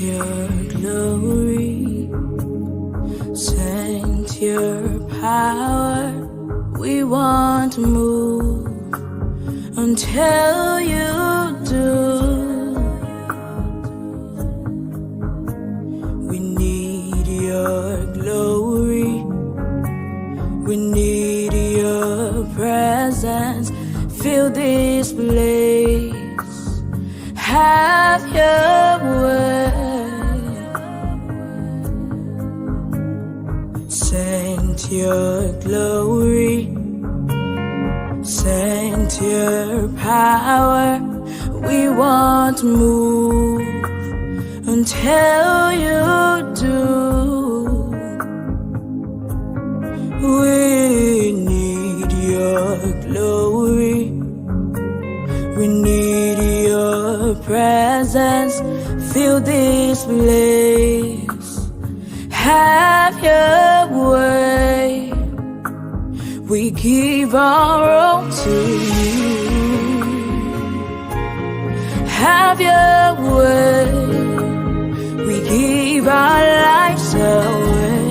your glory, send your power. We want to move until you do. We need your glory, we need your presence. Fill this place, have your way. Send your glory, send your power. We want to move until you do. We need your glory, we need your presence. Fill this place, have your way. We give our all to you. Have your way. We give our lives away.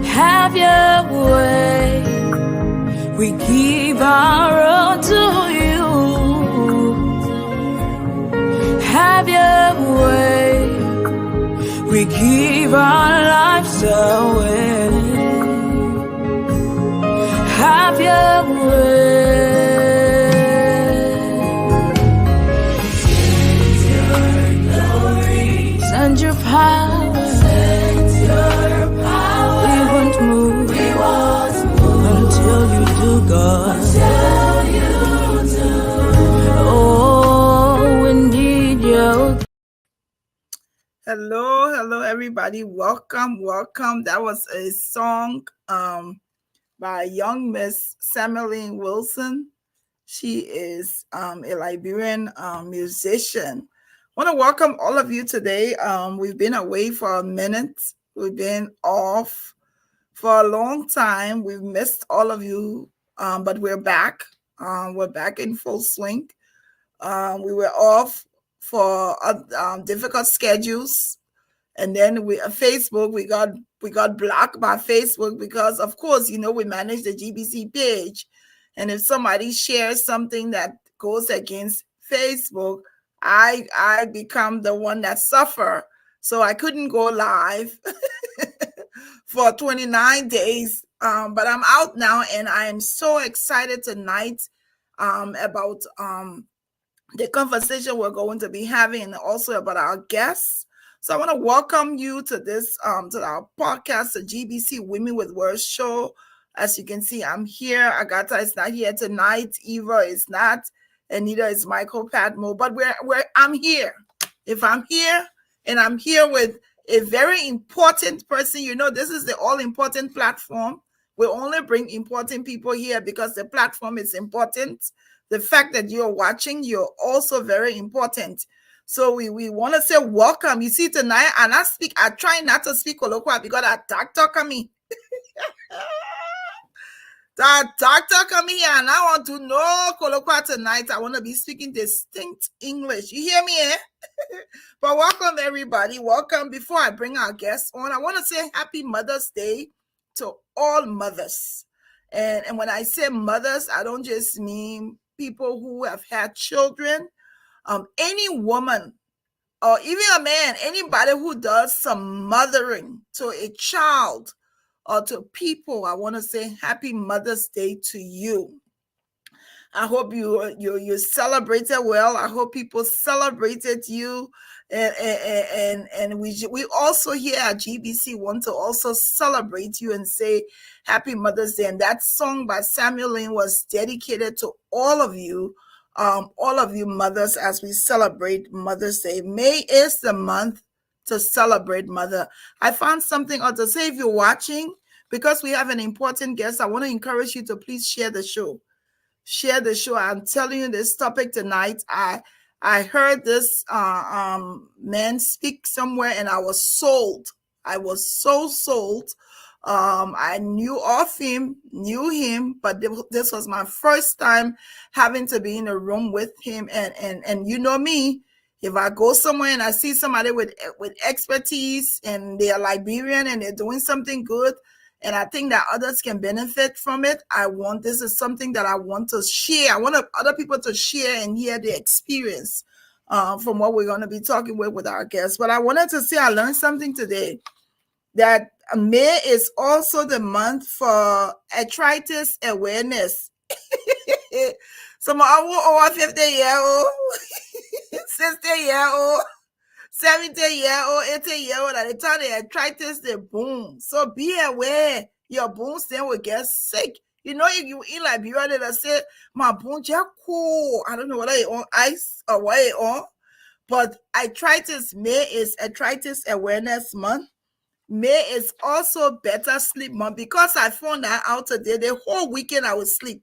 Have your way. We give our all to you. Have your way. We give our lives away. Have your way. Send your glory, send your power, send your power. We want to move, until you do, God. Until you do. Oh, we need you. Hello, everybody. Welcome. That was a song by young Miss Samueline Wilson. She is a Liberian musician. I want to welcome all of you today. We've been away for a minute. We've been off for a long time. We've missed all of you, but we're back. We're back in full swing. We were off for difficult schedules, and then Facebook, we got blocked by Facebook because, of course, we manage the GeesBeeCee page, and if somebody shares something that goes against Facebook, I become the one that suffer. So I couldn't go live for 29 days, but I'm out now, and I am so excited tonight about the conversation we're going to be having, and also about our guests. So I want to welcome you to this, to our podcast, the GeesBeeCee Women with Words show. As you can see, I'm here. Agatha is not here tonight. Eva is not, and neither is Michael Padmo. But I'm here. If I'm here, and I'm here with a very important person, this is the all-important platform. We only bring important people here because the platform is important. The fact that you're watching, you're also very important. So we want to say welcome. You see, tonight, and I try not to speak Kolokwa because that doctor coming. That doctor coming here, and I want to know Kolokwa tonight. I want to be speaking distinct English. You hear me, eh? But welcome, everybody. Welcome. Before I bring our guests on, I want to say Happy Mother's Day to all mothers. And when I say mothers, I don't just mean people who have had children. Any woman or even a man, anybody who does some mothering to a child or to people, I want to say Happy Mother's Day to you. I hope you celebrated well. I hope people celebrated you. And we also here at GeesBeeCee want to also celebrate you and say Happy Mother's Day. And that song by Samueline was dedicated to all of you mothers, as we celebrate Mother's Day. May is the month to celebrate mother. I found something to say if you're watching, because we have an important guest. I want to encourage you to please share the show. Share the show. I'm telling you this topic tonight. I heard this man speak somewhere, and I was sold. I was so sold. I knew him, but this was my first time having to be in a room with him. And you know me, If I go somewhere and I see somebody with expertise and they are Liberian and they're doing something good, and I think that others can benefit from it, this is something that I want to share. I want other people to share and hear the experience from what we're going to be talking with our guests. But I wanted to say I learned something today, that May is also the month for arthritis awareness. Some over 50-year-old, 60-year-old, 70-year-old, 80-year-old, at the time the arthritis, they boom. So be aware your bones then will get sick. You know, if you in Liberia, they'll say, my bones are cool. I don't know whether it's on ice or what it's on. But May is arthritis awareness month. May is also better sleep month, because I found that out today. The whole weekend I will sleep.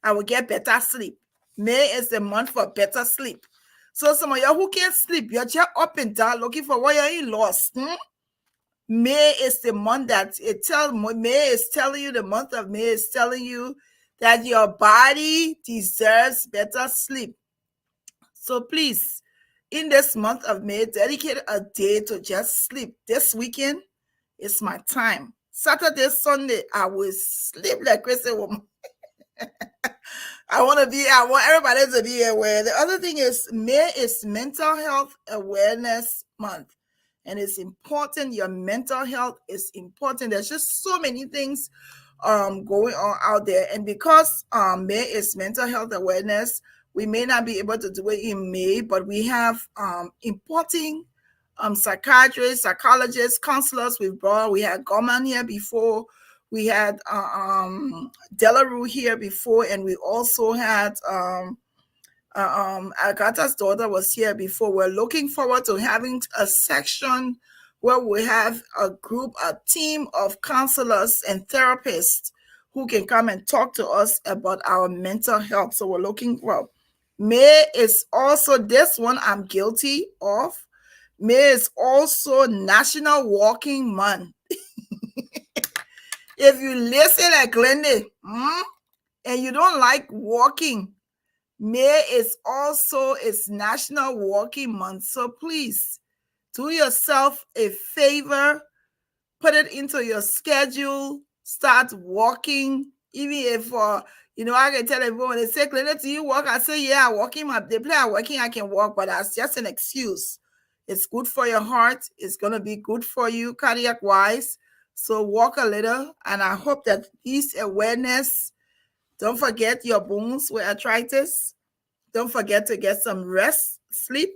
I will get better sleep. May is the month for better sleep. So some of you who can't sleep, you're just up and down looking for what you're lost. May is the month that May is telling you, the month of May is telling you that your body deserves better sleep. So please, in this month of May, dedicate a day to just sleep. This weekend is my time. Saturday, Sunday, I will sleep like crazy woman. I want everybody to be aware. The other thing is, May is Mental Health Awareness Month. And it's important. Your mental health is important. There's just so many things going on out there. And because May is Mental Health Awareness, we may not be able to do it in May, but we have important psychiatrists, psychologists, counselors we've brought. We had Gorman here before. We had Delarue here before, and we also had Agatha's daughter was here before. We're looking forward to having a section where we have a team of counselors and therapists who can come and talk to us about our mental health. So we're looking for May is also, this one I'm guilty of. May is also National Walking Month. If you listen at Glendale and you don't like walking, May is National Walking Month. So please do yourself a favor, put it into your schedule, start walking. Even if, I can tell everyone, when they say, Glendale, do you walk? I say, yeah, walking. They play a walking, I can walk, but that's just an excuse. It's good for your heart. It's going to be good for you cardiac-wise. So walk a little, and I hope that this awareness, don't forget your bones with arthritis. Don't forget to get some rest, sleep.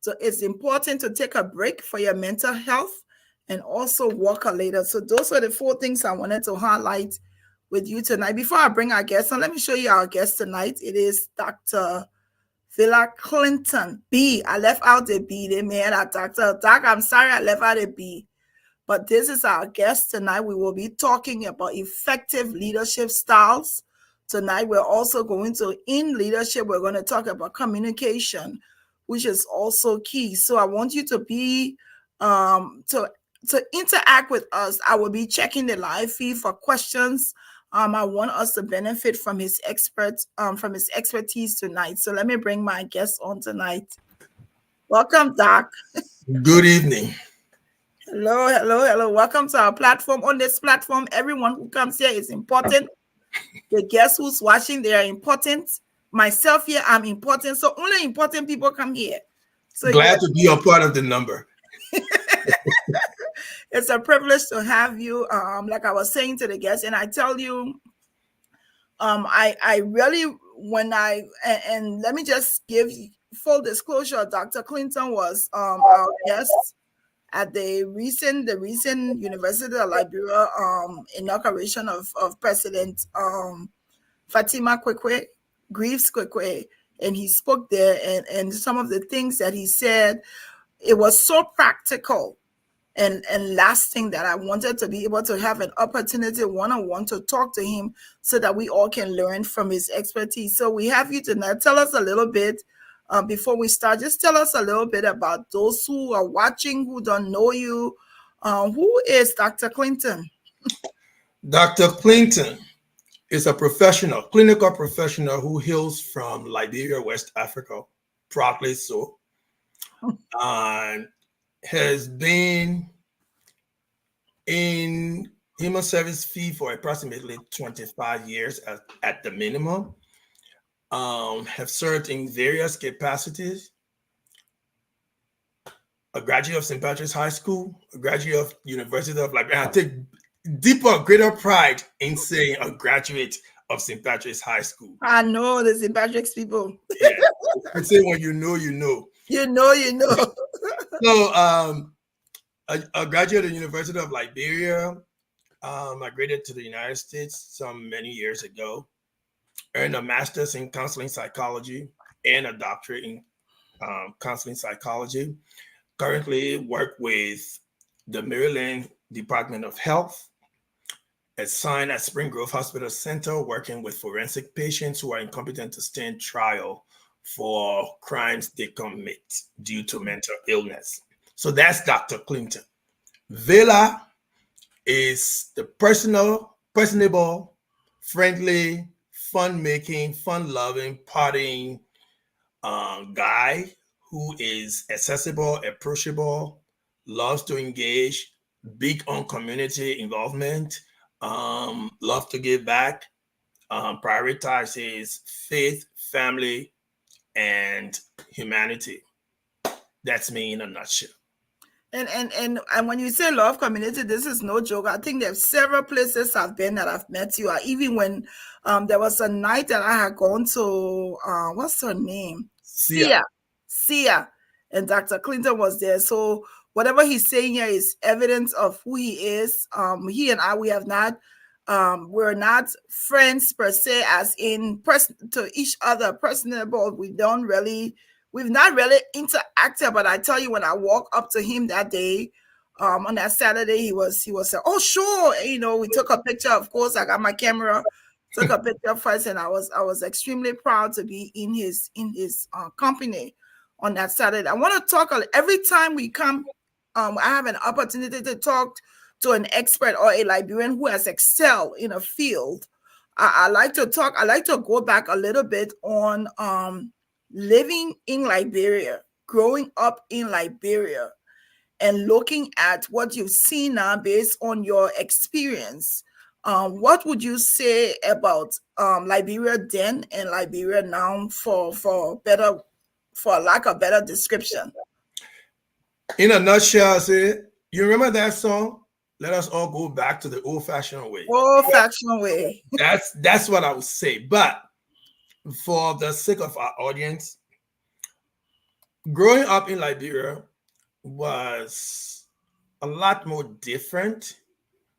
So it's important to take a break for your mental health and also walk a little. So those are the 4 things I wanted to highlight with you tonight. Before I bring our guest on, let me show you our guest tonight. It is Dr. Vaylah Clinton. B. I left out the B. They made a doctor. Doc, I'm sorry I left out a B. But this is our guest tonight. We will be talking about effective leadership styles. Tonight, we're also going to, in leadership, we're going to talk about communication, which is also key. So I want you to be, to interact with us. I will be checking the live feed for questions. I want us to benefit from his expertise tonight. So let me bring my guest on tonight. Welcome, Doc. Good evening. Hello. Welcome to our platform. On this platform, everyone who comes here is important. The guests who's watching, they are important. Myself here, I'm important. So only important people come here. So glad to be a part of the number. It's a privilege to have you. Like I was saying to the guests, and I tell you, I really, and let me just give full disclosure, Dr. Clinton was our guest at the recent University of Liberia inauguration of President Fatima Greaves Kwekwe, and he spoke there, and some of the things that he said, it was so practical and lasting that I wanted to be able to have an opportunity one-on-one to talk to him so that we all can learn from his expertise. So we have you tonight. Tell us a little bit before we start. Just tell us a little bit about those who are watching, who don't know you. Who is Dr. Clinton? Dr. Clinton is a clinical professional who hails from Liberia, West Africa, proudly so. has been in human service field for approximately 25 years at the minimum. Have served in various capacities. A graduate of St. Patrick's High School, a graduate of University of Liberia. I take deeper, greater pride in saying a graduate of St. Patrick's High School. I know the St. Patrick's people. Yeah, I say when you know, you know. You know. So, a graduate of the University of Liberia, migrated to the United States many years ago, earned a master's in counseling psychology and a doctorate in counseling psychology. Currently work with the Maryland Department of Health, assigned at Spring Grove Hospital Center, working with forensic patients who are incompetent to stand trial for crimes they commit due to mental illness. So that's Dr. Clinton. Vaylah is the personable, friendly, fun-making, fun-loving, partying guy who is accessible, approachable, loves to engage, big on community involvement, love to give back, prioritizes faith, family, and humanity. That's me in a nutshell. And when you say love community, this is no joke. I think there's several places I've been that I've met you. Even when there was a night that I had gone to, what's her name? Sia. And Dr. Clinton was there. So whatever he's saying here is evidence of who he is. He and I, we have not, we're not friends per se, as in to each other personable. We've not really interacted, but I tell you, when I walked up to him that day, on that Saturday, he was saying, "Oh, sure." We took a picture. Of course, I got my camera, took a picture first, and I was extremely proud to be in his company on that Saturday. I want to talk every time we come. I have an opportunity to talk to an expert or a Liberian who has excelled in a field. I like to talk. I like to go back a little bit on living in Liberia, growing up in Liberia, and looking at what you've seen now based on your experience. What would you say about Liberia then and Liberia now, for lack of better description? In a nutshell, I say, you remember that song? Let us all go back to the old-fashioned way. Old-fashioned way. That's what I would say. But for the sake of our audience, growing up in Liberia was a lot more different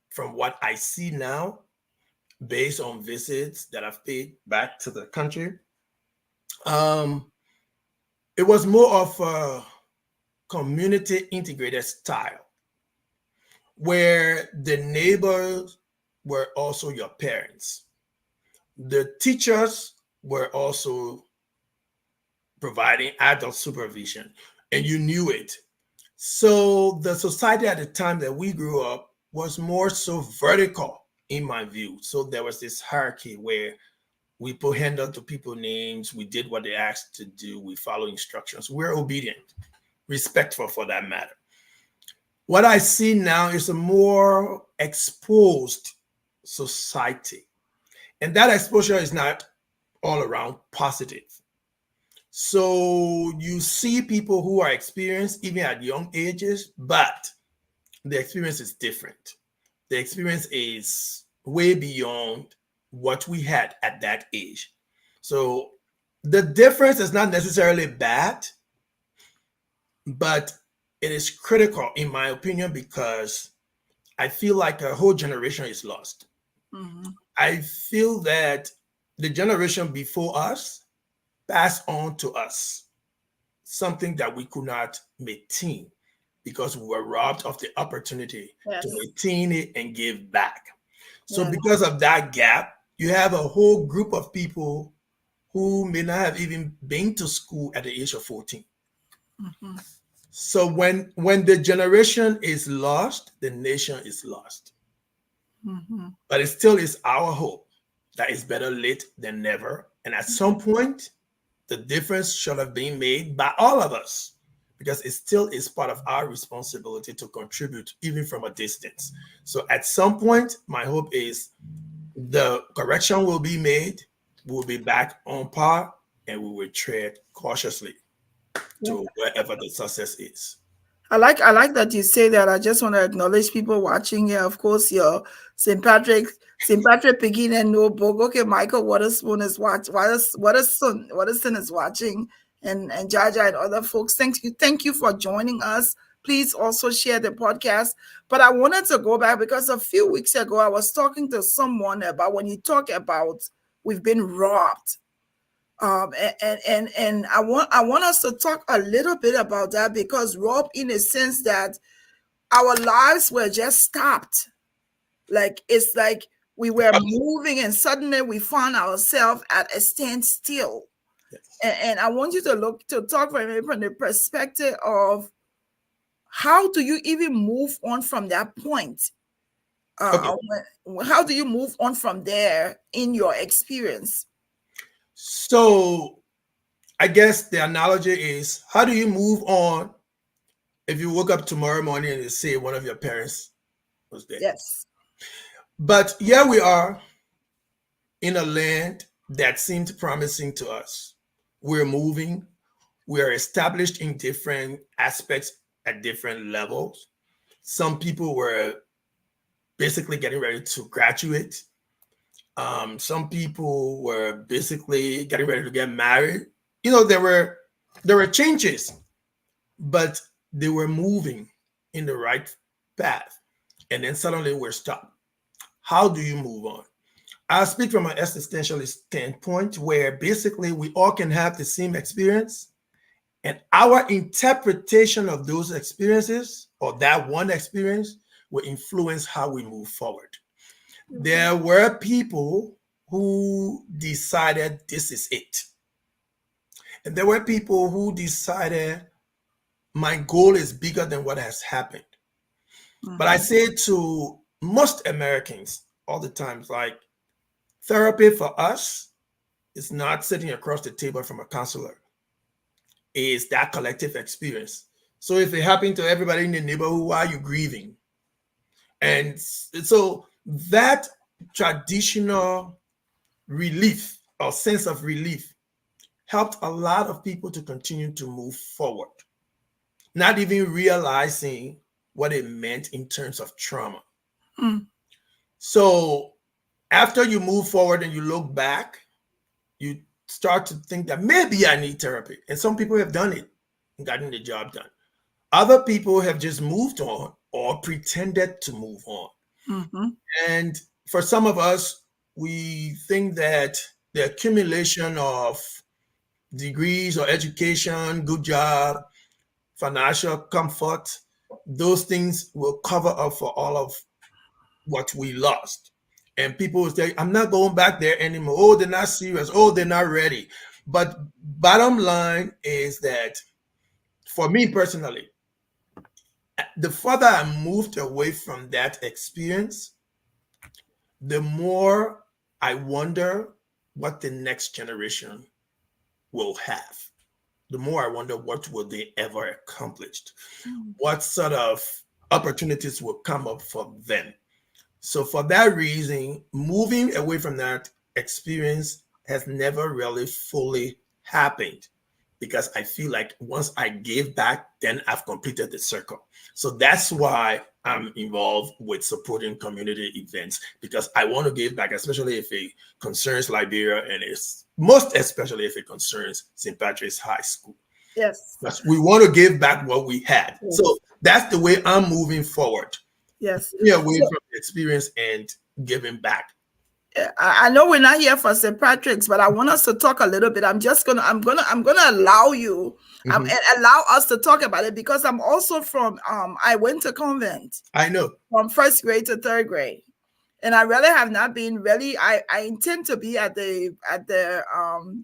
from what I see now, based on visits that I've paid back to the country. It was more of a community integrated style, where the neighbors were also your parents. The teachers were also providing adult supervision, and you knew it. So the society at the time that we grew up was more so vertical, in my view. So there was this hierarchy where we put hand up to people's names, we did what they asked to do, we follow instructions, we're obedient, respectful for that matter. What I see now is a more exposed society, and that exposure is not all around positive. So you see people who are experienced even at young ages, but the experience is different. The experience is way beyond what we had at that age. So the difference is not necessarily bad, but it is critical, in my opinion, because I feel like a whole generation is lost. Mm-hmm. I feel that the generation before us passed on to us something that we could not maintain because we were robbed of the opportunity to maintain it and give back. So because of that gap, you have a whole group of people who may not have even been to school at the age of 14. Mm-hmm. So when the generation is lost, the nation is lost. Mm-hmm. But it still is our hope that it's better late than never. And at some point, the difference should have been made by all of us, because it still is part of our responsibility to contribute, even from a distance. So at some point, my hope is the correction will be made, we'll be back on par, and we will tread cautiously Yeah. to wherever the success is. I like that you say that. I just want to acknowledge people watching here. Of course, your St. Patrick Piggy and Notebook. Okay, Michael Waterspoon is watching. Waterson is watching, and Jaja and other folks. Thank you for joining us. Please also share the podcast. But I wanted to go back because a few weeks ago I was talking to someone about when you talk about we've been robbed. And I want us to talk a little bit about that, because Rob, in a sense that our lives were just stopped. Like it's like we were moving and suddenly we found ourselves at a standstill. Yes. And I want you to talk from the perspective of how do you even move on from that point? Okay. How do you move on from there in your experience? So I guess the analogy is, how do you move on if you woke up tomorrow morning and you say one of your parents was dead? Yes. But here we are in a land that seemed promising to us. We're moving, we're established in different aspects at different levels. Some people were basically getting ready to graduate. Some people were basically getting ready to get married. There were changes, but they were moving in the right path. And then suddenly we're stopped. How do you move on? I'll speak from an existentialist standpoint where basically we all can have the same experience, and our interpretation of those experiences or that one experience will influence how we move forward. There were people who decided this is it. And there were people who decided my goal is bigger than what has happened. But I say to most Americans all the time, like, therapy for us is not sitting across the table from a counselor. It's that collective experience. So if it happened to everybody in the neighborhood, why are you grieving? And so that traditional relief or sense of relief helped a lot of people to continue to move forward, not even realizing what it meant in terms of trauma. So after you move forward and you look back, you start to think that maybe I need therapy. And some people have done it and gotten the job done. Other people have just moved on or pretended to move on. And for some of us, we think that the accumulation of degrees or education, good job, financial comfort, those things will cover up for all of what we lost. And people will say, I'm not going back there anymore. Oh, they're not serious. Oh, they're not ready. But bottom line is that for me personally, the further I moved away from that experience, the more I wonder what the next generation will have. The more I wonder what will they ever accomplish. What sort of opportunities will come up for them. So for that reason, moving away from that experience has never really fully happened, because I feel like once I gave back, then I've completed the circle. So that's why I'm involved with supporting community events, because I want to give back, especially if it concerns Liberia, and it's most especially if it concerns St. Patrick's High School. Yes. Because we want to give back what we had. Yes. So that's the way I'm moving forward. Yes. Away from the experience and giving back. I know we're not here for St. Patrick's, but I want us to talk a little bit. I'm gonna allow you and allow us to talk about it, because I'm also from I went to convent. I know. From first grade to third grade. And I really have not been I intend to be at the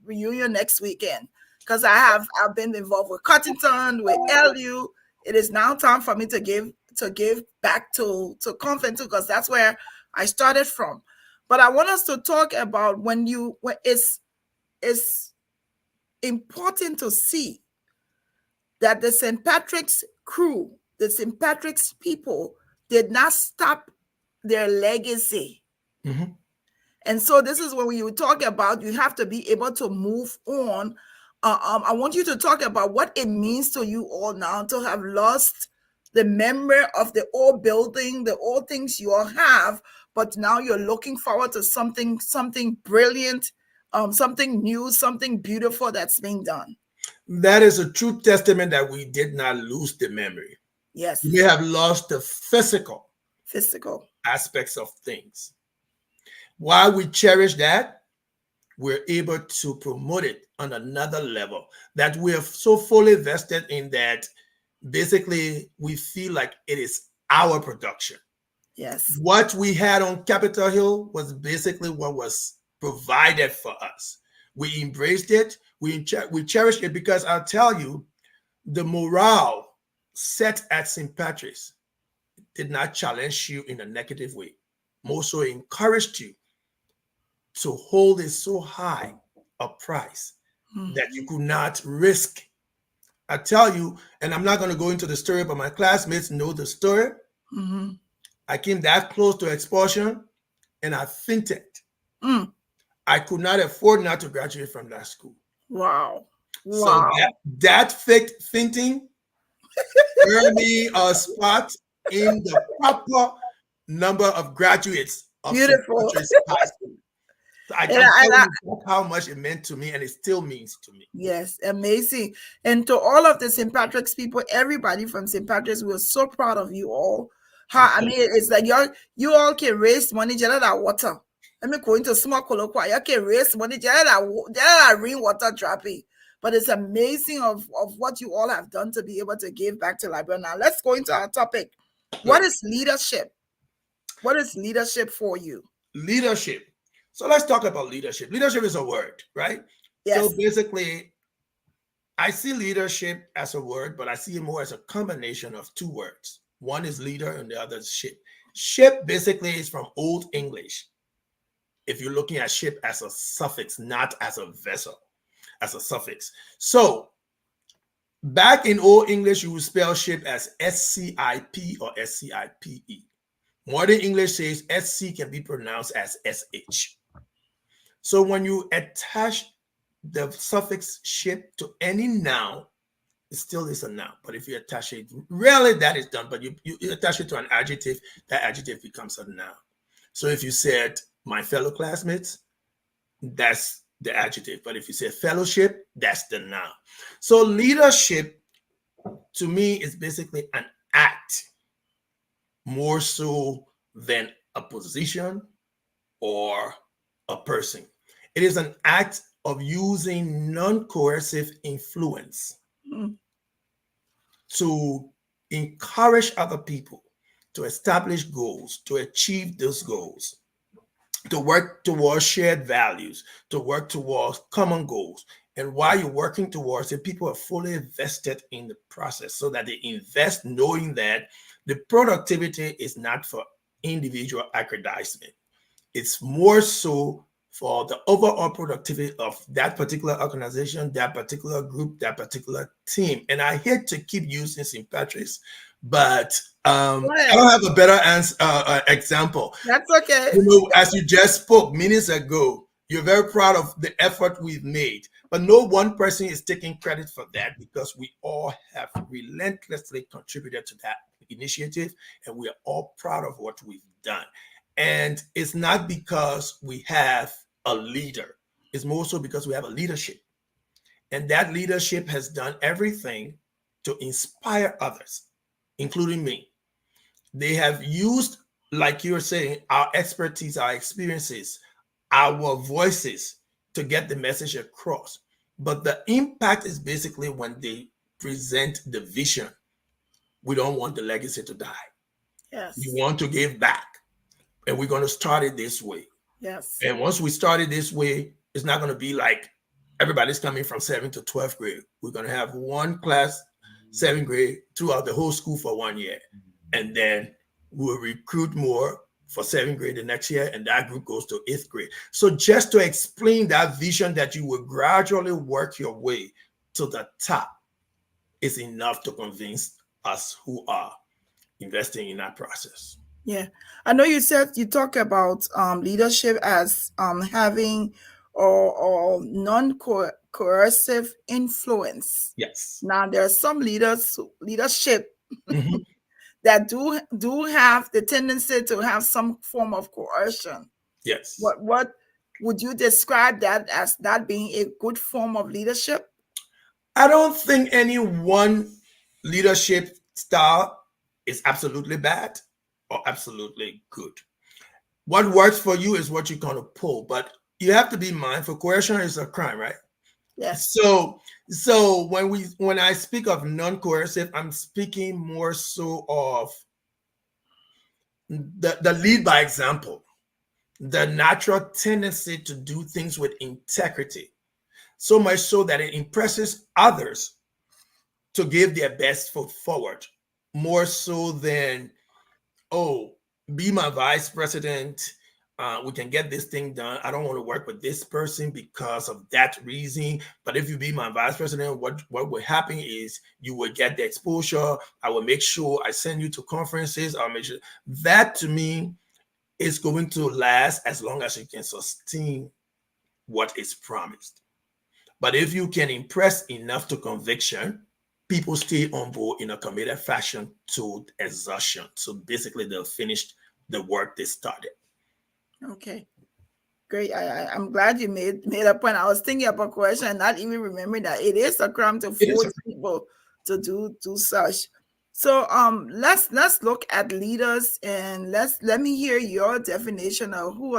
reunion next weekend, because I've been involved with Cottington, with LU. It is now time for me to give back to convent too, because that's where I started from. But I want us to talk about when it's important to see that the St. Patrick's crew, the St. Patrick's people did not stop their legacy. Mm-hmm. And so this is when you talk about you have to be able to move on. I want you to talk about what it means to you all now to have lost the memory of the old building, the old things you all have, but now you're looking forward to something brilliant, something new, something beautiful that's being done. That is a true testament that we did not lose the memory. Yes. We may have lost the physical aspects of things. While we cherish that, we're able to promote it on another level that we are so fully vested in that basically we feel like it is our production. Yes. What we had on Capitol Hill was basically what was provided for us. We embraced it. We cherished it because I'll tell you, the morale set at St. Patrick's did not challenge you in a negative way. More so encouraged you to hold it so high a price that you could not risk. I tell you, and I'm not going to go into the story, but my classmates know the story. Mm-hmm. I came that close to expulsion and I fainted. I could not afford not to graduate from that school. Wow. So that fainting earned me a spot in the proper number of graduates of Beautiful. High School. So I can tell you how much it meant to me, and it still means to me. Yes, amazing. And to all of the St. Patrick's people, everybody from St. Patrick's, we're so proud of you all. I mean, it's like you all can raise money just that water. Let me go into small colloquy. You can raise money just that rainwater dropping. But it's amazing of what you all have done to be able to give back to Liberia. Now, let's go into our topic. What is leadership? What is leadership for you? Leadership. So let's talk about leadership. Leadership is a word, right? Yes. So basically, I see leadership as a word, but I see it more as a combination of two words. One is leader and the other is ship. Ship basically is from Old English. If you're looking at ship as a suffix, not as a vessel, as a suffix. So back in Old English, you would spell ship as S-C-I-P or S-C-I-P-E. Modern English says SC can be pronounced as SH. So when you attach the suffix ship to any noun, it still is a noun. But if you attach it, rarely that is done, but you attach it to an adjective, that adjective becomes a noun. So if you said my fellow classmates, that's the adjective. But if you say fellowship, that's the noun. So leadership to me is basically an act more so than a position or a person. It is an act of using non-coercive influence to encourage other people to establish goals, to achieve those goals, to work towards shared values, to work towards common goals. And while you're working towards it, people are fully invested in the process so that they invest knowing that the productivity is not for individual aggrandizement. It's more so for the overall productivity of that particular organization, that particular group, that particular team. And I hate to keep using St. Patrick's, but I don't have a better example. That's okay. You know, as you just spoke minutes ago, you're very proud of the effort we've made, but no one person is taking credit for that because we all have relentlessly contributed to that initiative, and we are all proud of what we've done. And it's not because we have a leader. It's more so because we have a leadership. And that leadership has done everything to inspire others, including me. They have used, like you're saying, our expertise, our experiences, our voices to get the message across. But the impact is basically when they present the vision. We don't want the legacy to die. Yes. We want to give back. And we're going to start it this way. Yes. And once we start it this way, it's not going to be like everybody's coming from 7th to 12th grade. We're going to have one class, 7th grade, throughout the whole school for 1 year. And then we'll recruit more for 7th grade the next year, and that group goes to 8th grade. So just to explain that vision that you will gradually work your way to the top is enough to convince us who are investing in that process. Yeah, I know you said you talk about leadership as having or non-coercive influence. Yes. Now there are some leadership Mhm. that do have the tendency to have some form of coercion. Yes. What would you describe that as, that being a good form of leadership? I don't think any one leadership style is absolutely bad or absolutely good. What works for you is what you're going to pull, but you have to be mindful. Coercion is a crime, right? Yes. So when I speak of non-coercive, I'm speaking more so of the lead by example, the natural tendency to do things with integrity, so much so that it impresses others to give their best foot forward, more so than, oh, be my vice president. We can get this thing done. I don't want to work with this person because of that reason. But if you be my vice president, what will happen is you will get the exposure. I will make sure I send you to conferences. I'll make sure that, to me, is going to last as long as you can sustain what is promised. But if you can impress enough to conviction, people stay on board in a committed fashion to exhaustion. So basically, they'll finish the work they started. Okay. Great. I'm glad you made a point. I was thinking about a question and not even remembering that it is a crime to It is. force people to do such. So let's look at leaders, and let me hear your definition of who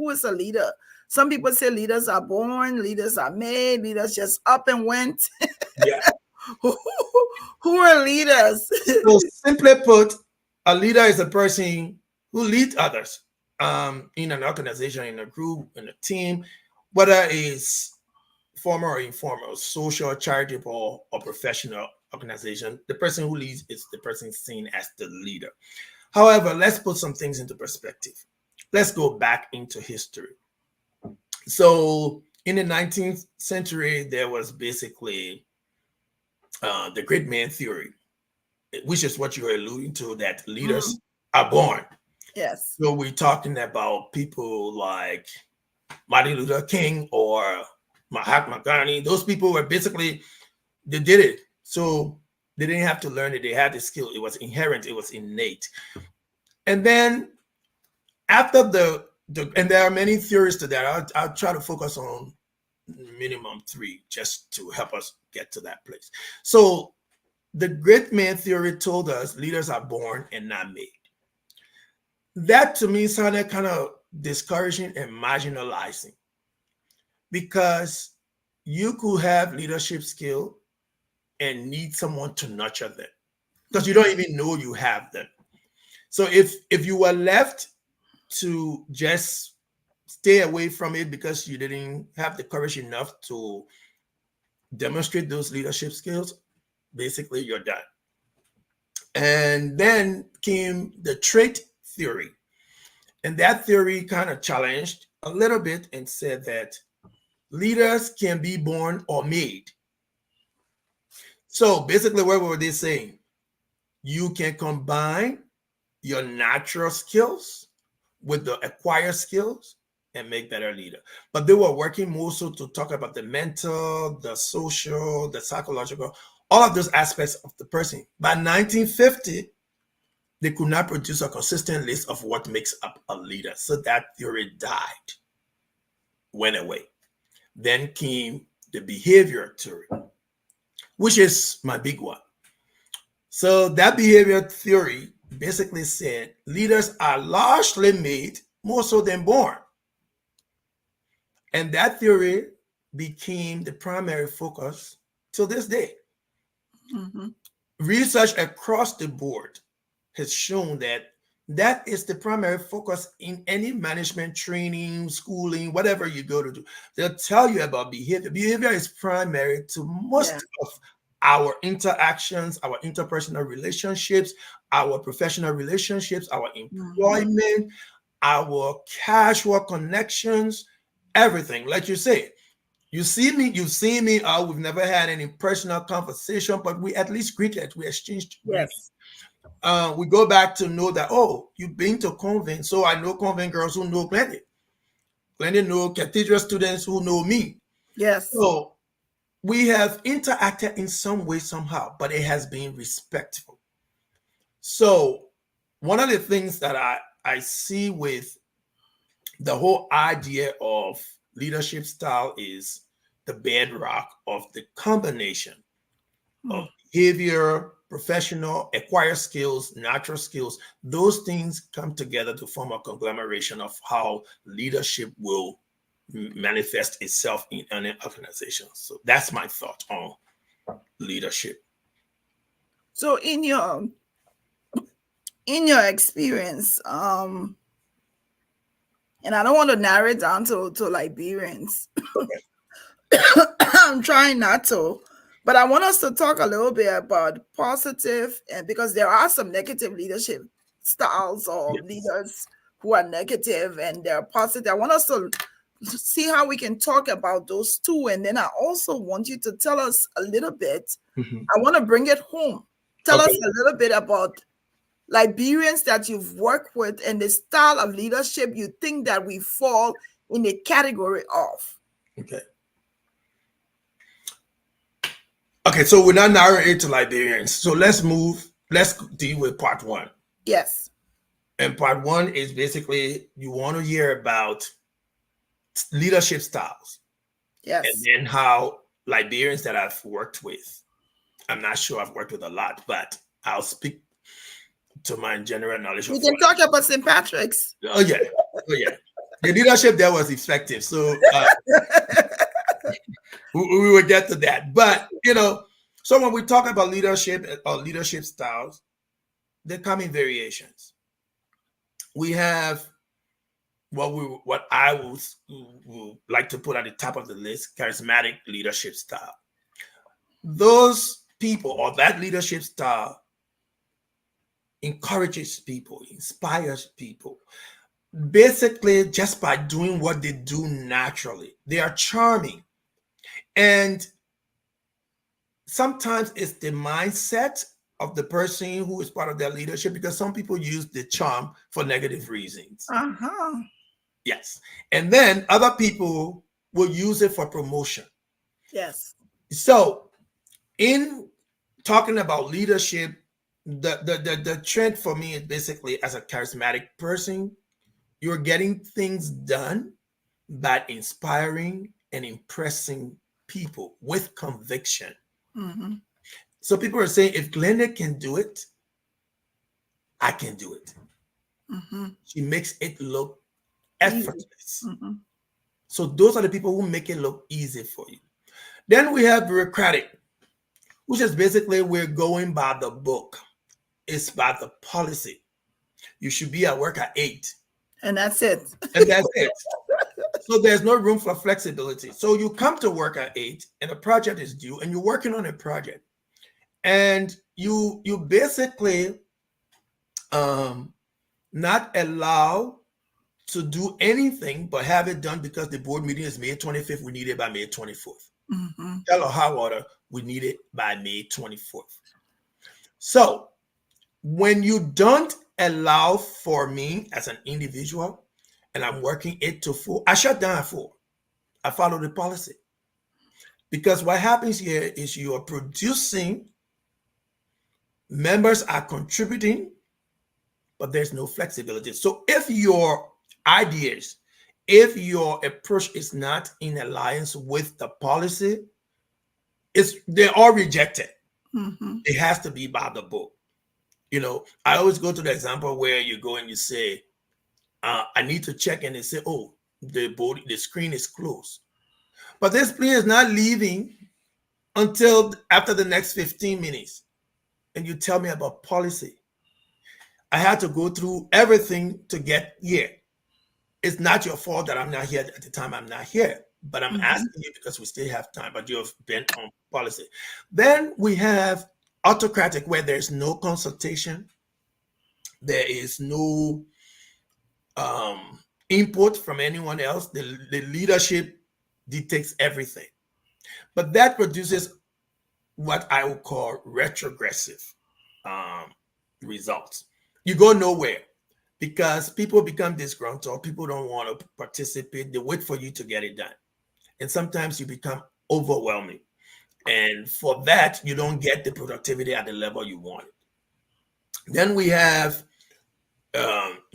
is a leader. Some people say leaders are born, leaders are made, leaders just up and went. Yeah. Who are leaders? So simply put, a leader is a person who leads others in an organization, in a group, in a team, whether it's formal or informal, social, charitable, or professional organization. The person who leads is the person seen as the leader. However, let's put some things into perspective. Let's go back into history. So in the 19th century, there was basically the great man theory, which is what you're alluding to, that leaders are born. Yes. So we're talking about people like Martin Luther King or Mahatma Gandhi. Those people were basically, they did it. So they didn't have to learn it. They had the skill. It was inherent. It was innate. And then after and there are many theories to that. I'll try to focus on minimum 3 just to help us get to that place. So the great man theory told us leaders are born and not made. That to me sounded kind of discouraging and marginalizing, because you could have leadership skill and need someone to nurture them because you don't even know you have them. So if you were left to just stay away from it because you didn't have the courage enough to demonstrate those leadership skills, basically you're done. And then came the trait theory. And that theory kind of challenged a little bit and said that leaders can be born or made. So basically, what were they saying? You can combine your natural skills with the acquired skills and make better leader. But they were working more so to talk about the mental, the social, the psychological, all of those aspects of the person. By 1950, they could not produce a consistent list of what makes up a leader. So that theory died, went away. Then came the behavior theory, which is my big one. So that behavior theory basically said leaders are largely made more so than born. And that theory became the primary focus till this day. Research across the board has shown that that is the primary focus in any management training, schooling, whatever you go to do. They'll tell you about behavior. Behavior is primary to most of our interactions, our interpersonal relationships, our professional relationships, our employment, our casual connections, everything. Like you say, you've seen me. We've never had any personal conversation, but we at least greeted, we exchanged greetings. Yes. We go back to know that, oh, you've been to convent, so I know convent girls who know Glendon. Glendon know cathedral students who know me. Yes. So we have interacted in some way, somehow, but it has been respectful. So one of the things that I see with the whole idea of leadership style is the bedrock of the combination of behavior, professional, acquired skills, natural skills. Those things come together to form a conglomeration of how leadership will manifest itself in an organization. So that's my thought on leadership. So in your experience, and I don't want to narrow it down to Liberians. I'm trying not to, but I want us to talk a little bit about positive, and because there are some negative leadership styles or Yes. leaders who are negative and they're positive. I want us to see how we can talk about those two. And then I also want you to tell us a little bit. Mhm. I want to bring it home. Tell us Okay. a little bit about Liberians that you've worked with and the style of leadership you think that we fall in the category of. Okay. Okay, so we're not narrowing it to Liberians. So let's deal with part one. Yes. And part one is basically you want to hear about leadership styles. Yes. And then how Liberians that I've worked with, I'm not sure I've worked with a lot, but I'll speak to my general knowledge. We can talk about St. Patrick's. Oh yeah. The leadership there was effective. So we will get to that. But so when we talk about leadership or leadership styles, they come in variations. We have what I would like to put at the top of the list: charismatic leadership style. Those people or that leadership style encourages people, inspires people, basically just by doing what they do naturally. They are charming. And sometimes it's the mindset of the person who is part of their leadership, because some people use the charm for negative reasons. Uh-huh. Yes. And then other people will use it for promotion. Yes. So in talking about leadership, the trend for me is basically, as a charismatic person, you're getting things done by inspiring and impressing people with conviction. Mm-hmm. So people are saying, if Glenda can do it, I can do it. Mm-hmm. She makes it look effortless. Mm-hmm. So those are the people who make it look easy for you. Then we have bureaucratic, which is basically we're going by the book. It's by the policy. You should be at work at 8. And that's it. And that's it. So there's no room for flexibility. So you come to work at 8 and a project is due and you're working on a project. And you basically not allow to do anything but have it done because the board meeting is May 25th. We need it by May 24th. Mm-hmm. Hell or high water, we need it by May 24th. So when you don't allow for me as an individual and I'm working 8 to 4, I shut down at 4. I follow the policy. Because what happens here is you are producing, members are contributing, but there's no flexibility. So if your ideas, if your approach is not in alliance with the policy, they're all rejected. Mm-hmm. It has to be by the book. I always go to the example where you go and you say, I need to check, and they say, oh, the screen is closed. But this plane is not leaving until after the next 15 minutes. And you tell me about policy. I had to go through everything to get here. It's not your fault that I'm not here at the time I'm not here, but I'm asking you because we still have time, but you have been on policy. Then we have autocratic, where there's no consultation. There is no input from anyone else. The leadership dictates everything. But that produces what I would call retrogressive results. You go nowhere because people become disgruntled. People don't want to participate. They wait for you to get it done. And sometimes you become overwhelming. And for that, you don't get the productivity at the level you want it. Then we have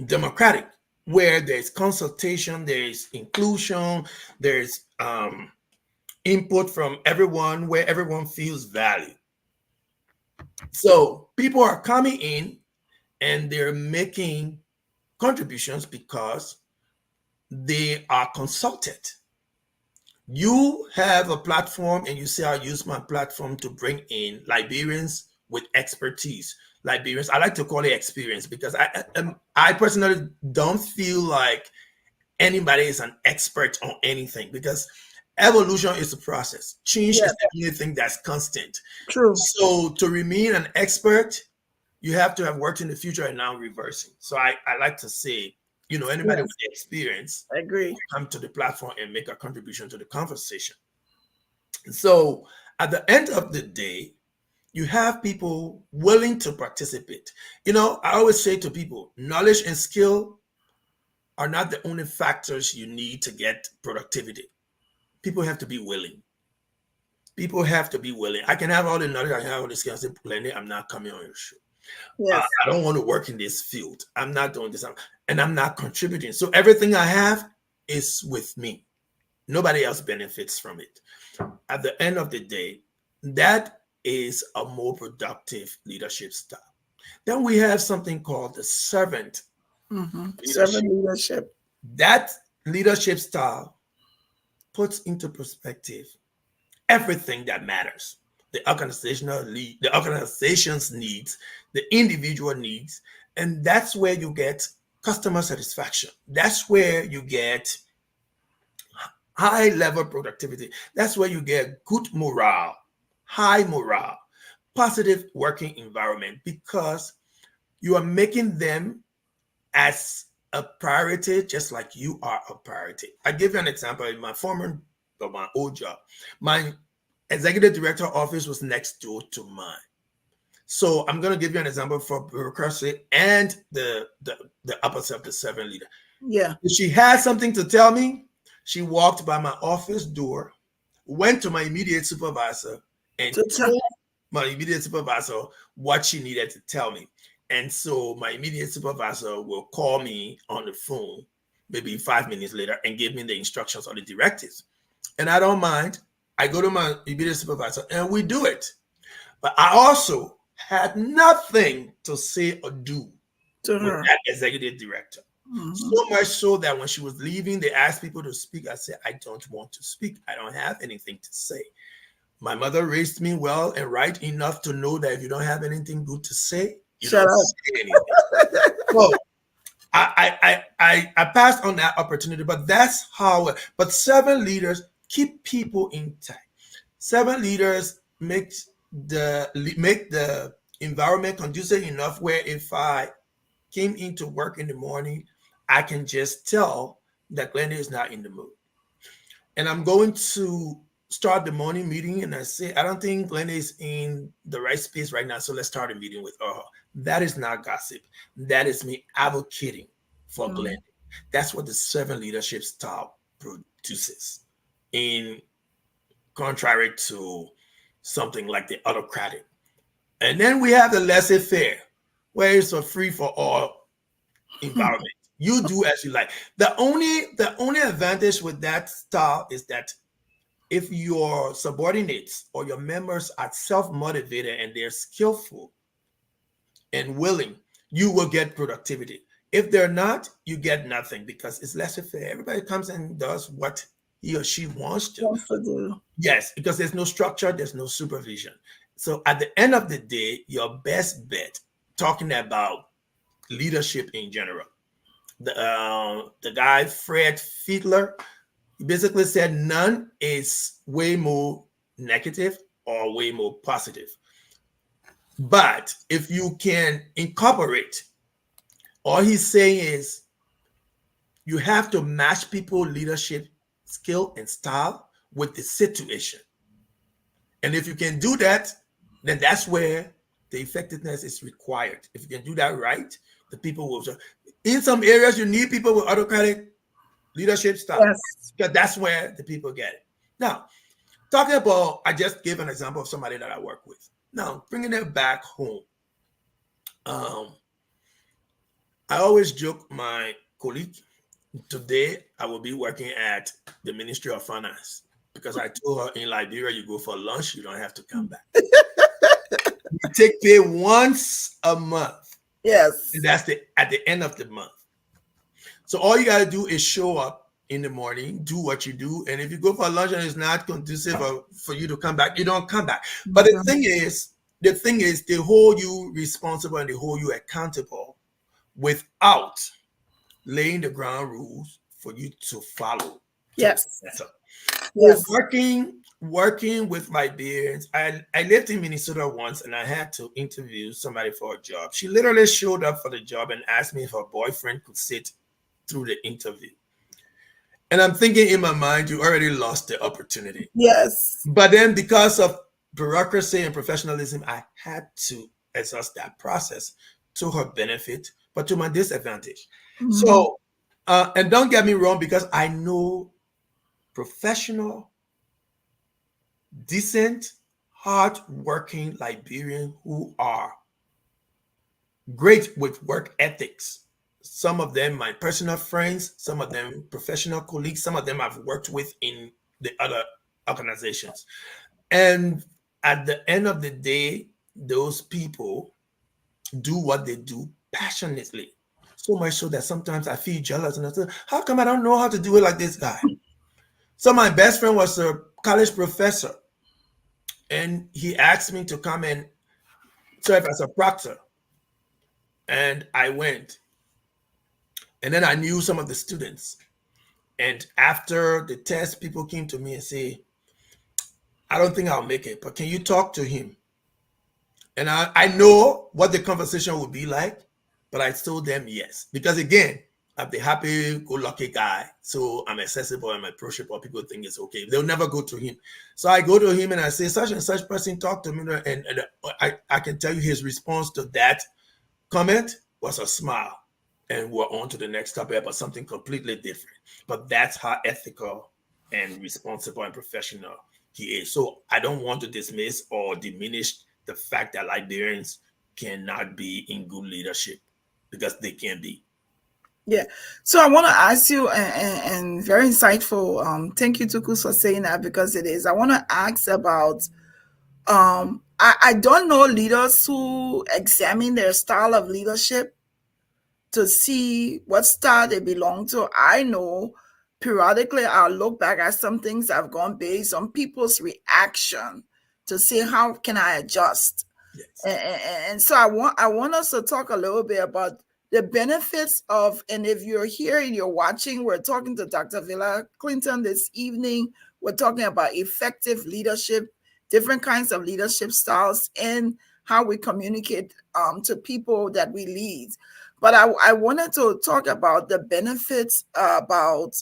democratic, where there's consultation, there's inclusion, there's input from everyone, where everyone feels valued. So people are coming in and they're making contributions because they are consulted. You have a platform and you say, I'll use my platform to bring in Liberians with expertise. Liberians, I like to call it experience, because I personally don't feel like anybody is an expert on anything, because evolution is a process. Change is the only thing that's constant. True. So to remain an expert, you have to have worked in the future and now reversing. So I like to say, anybody with the experience, I agree, come to the platform and make a contribution to the conversation. So at the end of the day, you have people willing to participate. I always say to people, knowledge and skill are not the only factors you need to get productivity. People have to be willing. People have to be willing. I can have all the knowledge, I can have all the skills, and say, I'm not coming on your show. Yes. I don't want to work in this field. I'm not doing this, and I'm not contributing. So everything I have is with me. Nobody else benefits from it. At the end of the day, that is a more productive leadership style. Then we have something called the servant leadership. That leadership style puts into perspective everything that matters. The organization's needs, the individual needs, and that's where you get customer satisfaction. That's where you get high level productivity. That's where you get good morale, high morale, positive working environment, because you are making them as a priority, just like you are a priority. I give you an example. In my old job, my executive director office was next door to mine. So I'm going to give you an example for bureaucracy and the opposite of the servant leader. Yeah. If she had something to tell me, she walked by my office door, went to my immediate supervisor, and told my immediate supervisor what she needed to tell me. And so my immediate supervisor will call me on the phone maybe 5 minutes later and give me the instructions or the directives. And I don't mind. I go to my immediate supervisor and we do it. But I also had nothing to say or do to with her, that executive director. So much so that when she was leaving, they asked people to speak. I said, I don't want to speak. I don't have anything to say. My mother raised me well and right enough to know that if you don't have anything good to say, you shut don't up. say anything. So I passed on that opportunity, but that's how. But servant leaders keep people intact. Servant leaders make the environment conducive enough where if I came into work in the morning, I can just tell that Glenda is not in the mood. And I'm going to start the morning meeting and I say, I don't think Glenda is in the right space right now, so let's start a meeting with her. That is not gossip. That is me advocating for Glenda. That's what the servant leadership style produces, in contrary to something like the autocratic. And then we have the laissez-faire, where it's a free-for-all environment. You do as you like. The only advantage with that style is that if your subordinates or your members are self-motivated and they're skillful and willing, you will get productivity. If they're not, you get nothing, because it's laissez-faire. Everybody comes and does what he or she wants to do. Yes, because there's no structure, there's no supervision. So at the end of the day, your best bet, talking about leadership in general, the guy Fred Fiedler, he basically said none is way more negative or way more positive. But if you can incorporate, all he's saying is you have to match people leadership skill and style with the situation. And if you can do that, then that's where the effectiveness is required. If you can do that right, the people will. In some areas, you need people with autocratic leadership style. Yes. Because that's where the people get it. Now, talking about, I just gave an example of somebody that I work with. Now, bringing it back home. I always joke my colleague, today I will be working at the Ministry of Finance because I told her in Liberia, you go for lunch, you don't have to come back. You take pay once a month. Yes. And that's at the end of the month. So all you got to do is show up in the morning, do what you do. And if you go for lunch and it's not conducive for you to come back, you don't come back. But the thing is, they hold you responsible and they hold you accountable without laying the ground rules for you to follow. Yes. Yes. Working with Liberians. I lived in Minnesota once and I had to interview somebody for a job. She literally showed up for the job and asked me if her boyfriend could sit through the interview. And I'm thinking in my mind, you already lost the opportunity. Yes. But then because of bureaucracy and professionalism, I had to exhaust that process to her benefit, but to my disadvantage. Mm-hmm. So, and don't get me wrong, because I know professional, decent, hard-working Liberians who are great with work ethics. Some of them my personal friends, some of them professional colleagues, some of them I've worked with in the other organizations. And at the end of the day, those people do what they do passionately. So much so that sometimes I feel jealous and I say, how come I don't know how to do it like this guy? So my best friend was a college professor and he asked me to come and serve as a proctor. And I went. And then I knew some of the students. And after the test, people came to me and say, I don't think I'll make it, but can you talk to him? And I know what the conversation would be like, but I told them yes. Because again, I'm the happy-go-lucky guy. So I'm accessible, I'm approachable. People think it's okay. They'll never go to him. So I go to him and I say, such and such person talked to me. And I can tell you his response to that comment was a smile. And we're on to the next topic about something completely different. But that's how ethical and responsible and professional he is. So I don't want to dismiss or diminish the fact that Liberians cannot be in good leadership, because they can be. Yeah. So I want to ask you, and very insightful. Thank you, Tukus, for saying that, because it is. I want to ask about, I don't know leaders who examine their style of leadership to see what style they belong to. I know periodically I'll look back at some things I've gone based on people's reaction to see how can I adjust. Yes. And so I want us to talk a little bit about the benefits of, and if you're here and you're watching, we're talking to Dr. Vaylah Clinton this evening. We're talking about effective leadership, different kinds of leadership styles, and how we communicate to people that we lead. But I wanted to talk about the benefits about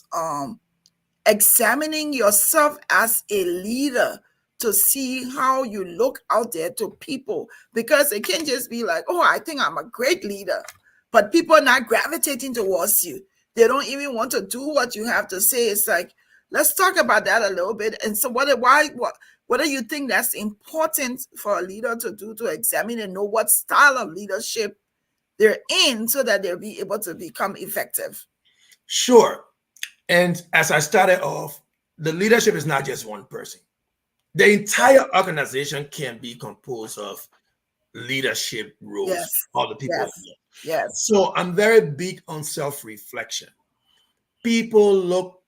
examining yourself as a leader to see how you look out there to people, because it can't just be like, oh, I think I'm a great leader, but people are not gravitating towards you. They don't even want to do what you have to say. It's like, let's talk about that a little bit. And so what do you think that's important for a leader to do, to examine and know what style of leadership they're in so that they'll be able to become effective? Sure. And as I started off, the leadership is not just one person. The entire organization can be composed of leadership roles. Yes. All the people. Yes. Yes. So I'm very big on self-reflection. People look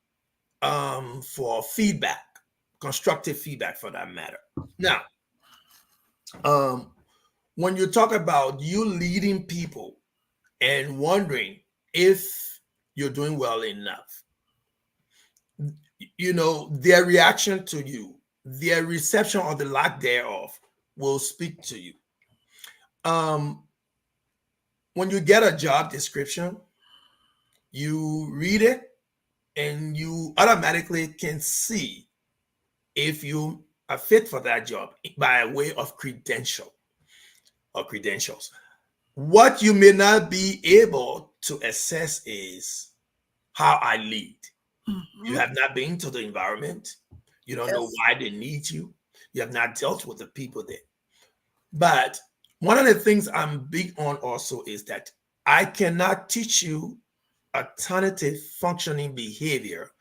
for feedback, constructive feedback for that matter. Now, when you talk about you leading people and wondering if you're doing well enough, you know, their reaction to you, their reception or the lack thereof will speak to you. When you get a job description, you read it and you automatically can see if you are fit for that job by way of credentials. What you may not be able to assess is how I lead. You Mhm. have not been to the environment. You don't know Yes. why they need you. You have not dealt with the people there. But one of the things I'm big on also is that I cannot teach you alternative functioning behavior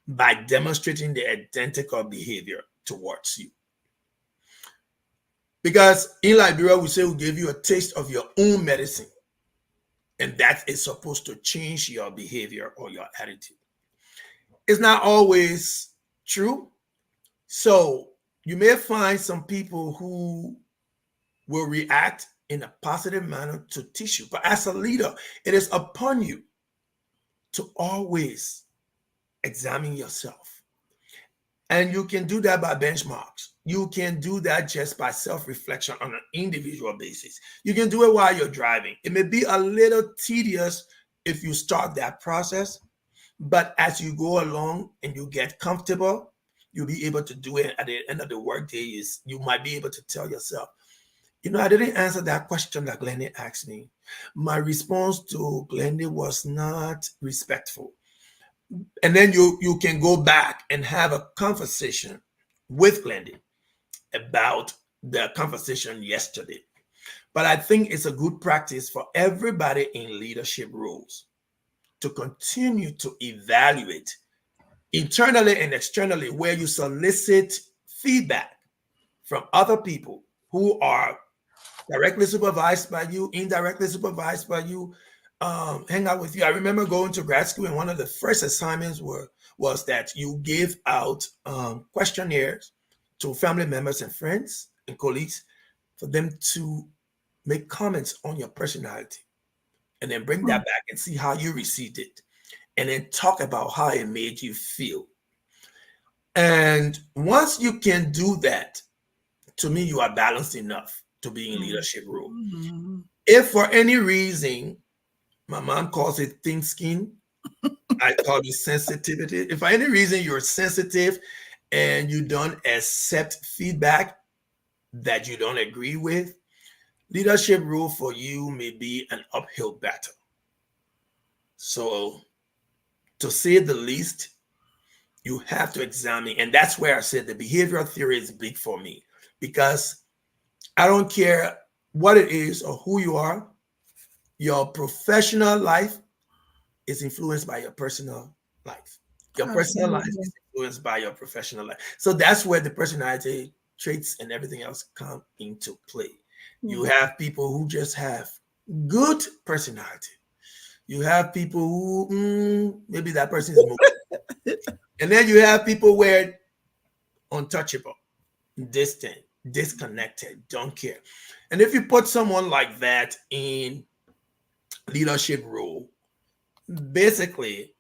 by demonstrating the identical behavior towards you. Because in Liberia, we say we give you a taste of your own medicine, and that is supposed to change your behavior or your attitude. It's not always true. So you may find some people who will react in a positive manner to teach you. But as a leader, it is upon you to always examine yourself. And you can do that by benchmarks. You can do that just by self-reflection on an individual basis. You can do it while you're driving. It may be a little tedious if you start that process, but as you go along and you get comfortable, you'll be able to do it at the end of the workday. You might be able to tell yourself, I didn't answer that question that Glennie asked me. My response to Glennie was not respectful. And then you can go back and have a conversation with Glennie about the conversation yesterday. But I think it's a good practice for everybody in leadership roles to continue to evaluate internally and externally, where you solicit feedback from other people who are directly supervised by you, indirectly supervised by you, hang out with you. I remember going to grad school, and one of the first assignments was that you give out questionnaires to family members and friends and colleagues for them to make comments on your personality, and then bring that back and see how you received it, and then talk about how it made you feel. And once you can do that, to me, you are balanced enough to be in leadership role. Mhm. If for any reason, my mom calls it thin skin, I call it sensitivity. If for any reason you're sensitive and you don't accept feedback that you don't agree with, leadership role for you may be an uphill battle. So, to say the least, you have to examine. And that's where I said the behavioral theory is big for me, because I don't care what it is or who you are, your professional life is influenced by your personal life. Your personal life Absolutely. is influenced by your professional life. So that's where the personality traits and everything else come into play. You Yeah. have people who just have good personality. You have people who maybe that person is moving. And then you have people where untouchable, distant, disconnected, don't care. And if you put someone like that in leadership role, basically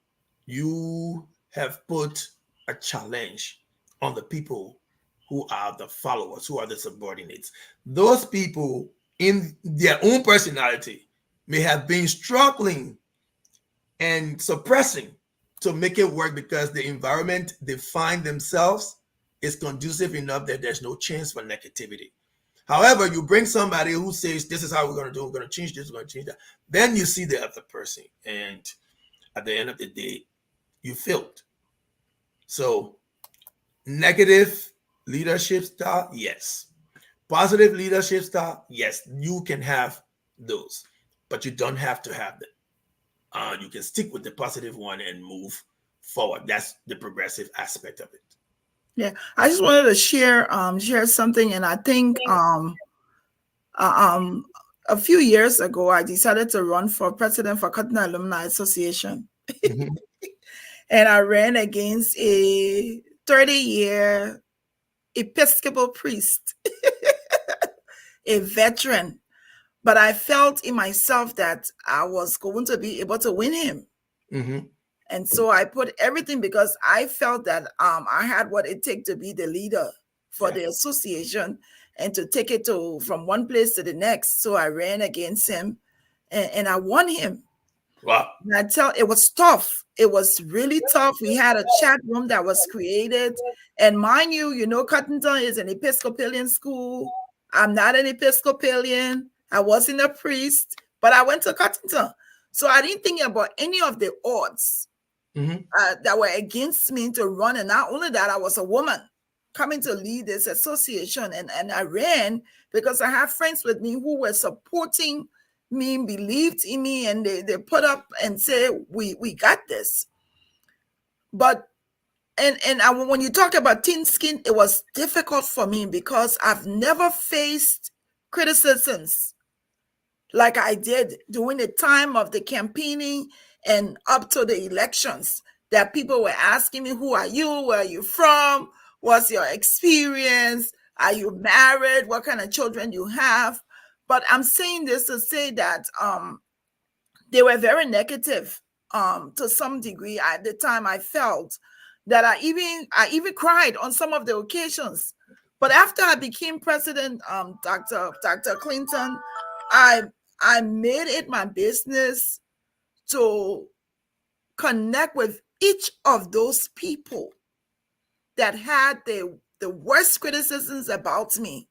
you have put a challenge on the people who are the followers, who are the subordinates. Those people, in their own personality, may have been struggling and suppressing to make it work, because the environment they find themselves is conducive enough that there's no chance for negativity. However, you bring somebody who says, this is how we're going to do, we're going to change this, we're going to change that. Then you see the other person. And at the end of the day, you failed. So, negative leadership style, yes. Positive leadership style, yes. You can have those, but you don't have to have them. You can stick with the positive one and move forward. That's the progressive aspect of it. Yeah. I just wanted to share something, and I think uh, um a few years ago I decided to run for president for Cotton Alumni Association. Mhm. And I ran against a 30-year Episcopal priest, a veteran. But I felt in myself that I was going to be able to win him. Mhm. And so I put everything, because I felt that I had what it takes to be the leader for Yeah. the association and to take it to from one place to the next. So I ran against him, and I won him. Wow. And I tell it was tough. It was really tough. We had a chat room that was created. And mind you, Cottonton is an Episcopalian school. I'm not an Episcopalian. I wasn't a priest, but I went to Cottonton. So I didn't think about any of the odds that were against me to run. And not only that, I was a woman coming to lead this association. And I ran because I have friends with me who were supporting me, believed in me, and they put up and say, we got this. But when you talk about thin skin, it was difficult for me because I've never faced criticisms like I did during the time of the campaigning and up to the elections, that people were asking me, who are you? Where are you from? What's your experience? Are you married? What kind of children you have? But I'm saying this to say that they were very negative to some degree. At the time, I felt that I even cried on some of the occasions. But after I became president, Dr. Clinton, I made it my business to connect with each of those people that had the worst criticisms about me,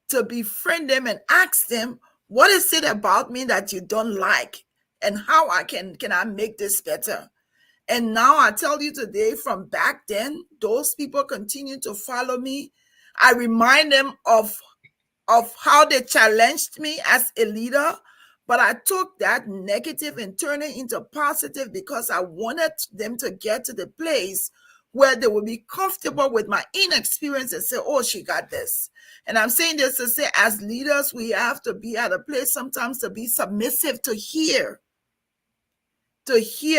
to befriend them and ask them, what is it about me that you don't like, and how can I make this better? And now I tell you today, from back then, those people continue to follow me. I remind them of how they challenged me as a leader, but I took that negative and turned it into positive because I wanted them to get to the place where they will be comfortable with my inexperience and say, oh, she got this. And I'm saying this to say, as leaders, we have to be at a place sometimes to be submissive, to hear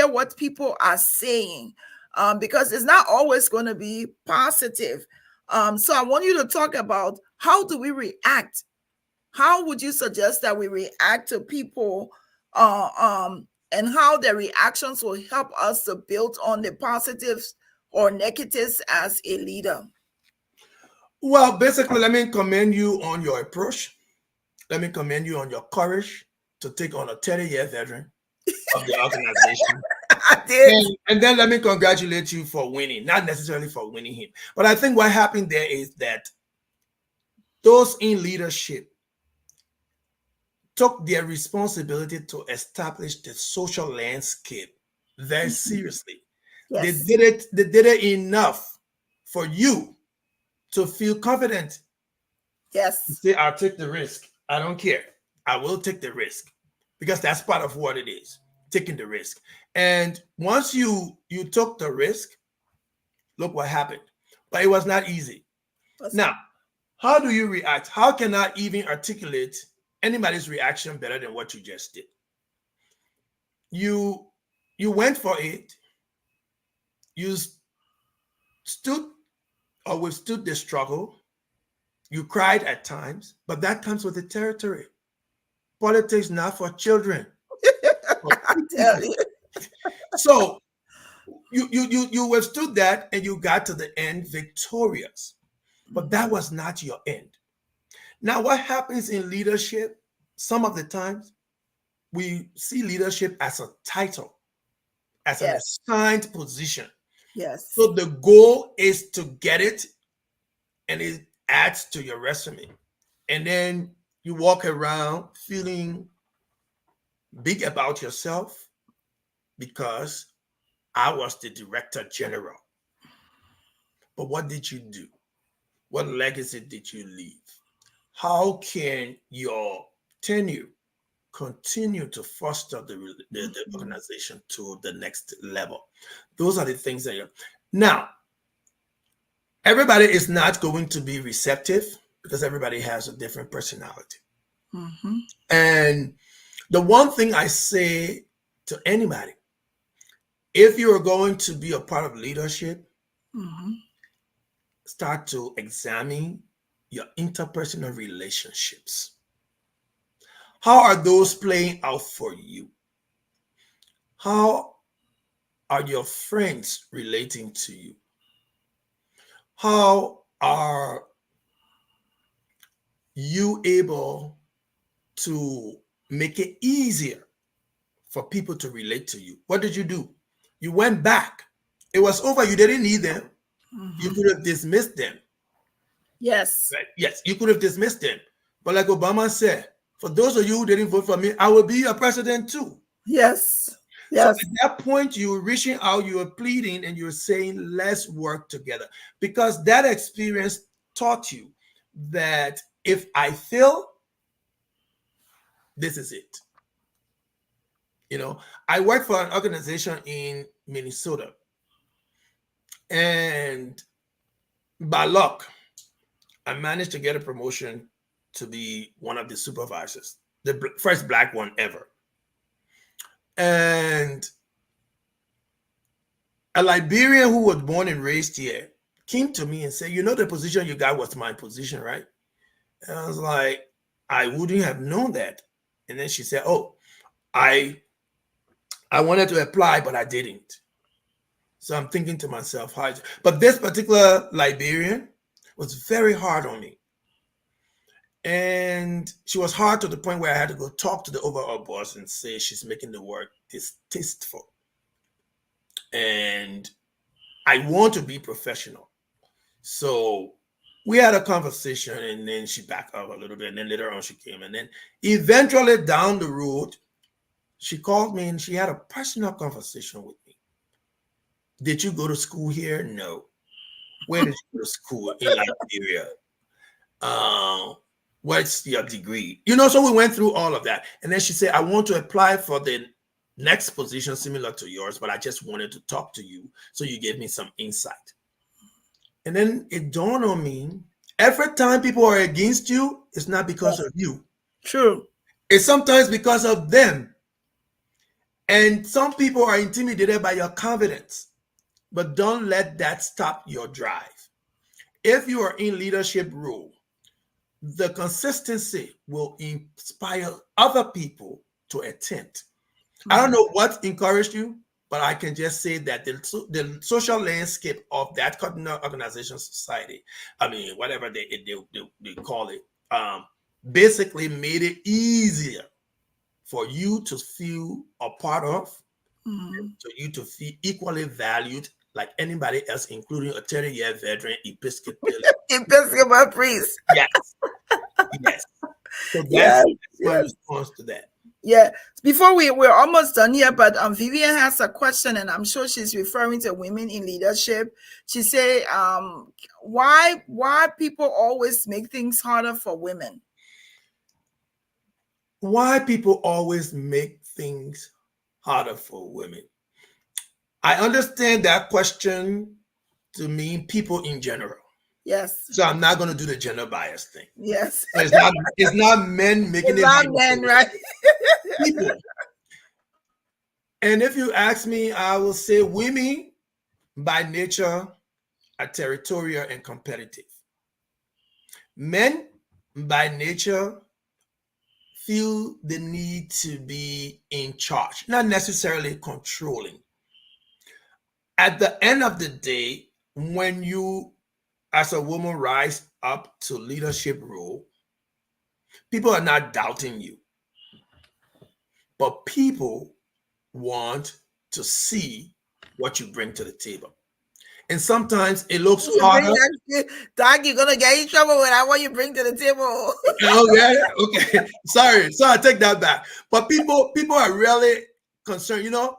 what people are saying, because it's not always going to be positive. So I want you to talk about, how do we react? How would you suggest that we react to people, and how their reactions will help us to build on the positives or negatives as a leader? Well, basically, let me commend you on your approach. Let me commend you on your courage to take on a 30-year veteran of the organization. I did. And then let me congratulate you for winning, not necessarily for winning him. But I think what happened there is that those in leadership took their responsibility to establish the social landscape very seriously. Yes. They did it enough for you to feel confident. Yes. To say, I'll take the risk. I don't care. I will take the risk, because that's part of what it is, taking the risk. And once you took the risk, look what happened. But it was not easy. Now, how do you react? How can I even articulate anybody's reaction better than what you just did? You went for it. You stood or withstood the struggle. You cried at times, but that comes with the territory. Politics not for children. I tell you. So you withstood that, and you got to the end victorious. But that was not your end. Now, what happens in leadership, some of the times, we see leadership as a title, as an assigned position. Yes. So the goal is to get it, and it adds to your resume. And then you walk around feeling big about yourself because I was the director general. But what did you do? What legacy did you leave? How can your tenure continue to foster the organization to the next level? Those are the things that now, everybody is not going to be receptive because everybody has a different personality. And the one thing I say to anybody, if you are going to be a part of leadership, start to examine your interpersonal relationships. How are those playing out for you? How are your friends relating to you? How are you able to make it easier for people to relate to you. What did you do? You went back. It was over. You didn't need them. You could have dismissed them. Yes. Right? Yes, you could have dismissed them. But like Obama said, for those of you who didn't vote for me, I will be your president too. Yes. So Yes. at that point, you were reaching out, you were pleading, and you were saying, let's work together. Because that experience taught you that if I fail, this is it. You know, I work for an organization in Minnesota. And by luck, I managed to get a promotion to be one of the supervisors, the first Black one ever. And a Liberian who was born and raised here came to me and said, you know, the position you got was my position, right? And I was like, I wouldn't have known that. And then she said, oh, I wanted to apply, but I didn't. So I'm thinking to myself, but this particular Liberian was very hard on me. And she was hard to the point where I had to go talk to the overall boss and say she's making the work distasteful. And I want to be professional. So we had a conversation, and then she backed up a little bit. And then later on she came. And then eventually down the road, she called me and she had a personal conversation with me. Did you go to school here? No. Where did you go to school? In Liberia. What's your degree? You know, so we went through all of that. And then she said, I want to apply for the next position similar to yours, but I just wanted to talk to you. So you gave me some insight. And then it dawned on me, every time people are against you, it's not because of you. True. It's sometimes because of them. And some people are intimidated by your confidence, but don't let that stop your drive. If you are in leadership role, the consistency will inspire other people to attempt. I don't know what encouraged you, but I can just say that the social landscape of that organization society, I mean, whatever they call it, basically made it easier for you to feel a part of, for you to feel equally valued like anybody else, including a 30-year veteran Episcopal priest. Yes. Yes. So that's my response to that. Yeah. Before we're almost done here, but Vivian has a question, and I'm sure she's referring to women in leadership. She said, why people always make things harder for women? Why people always make things harder for women? I understand that question to mean people in general. Yes. So I'm not going to do the gender bias thing. Yes. So it's not men making it harder. Not men, right? People. And if you ask me, I will say women by nature are territorial and competitive. Men by nature feel the need to be in charge, not necessarily controlling. At the end of the day, when you as a woman rise up to leadership role, people are not doubting you, but people want to see what you bring to the table. And sometimes it looks harder. Doc, you're gonna get in trouble with what you bring to the table. Okay. Sorry, so I take that back. But people are really concerned. You know,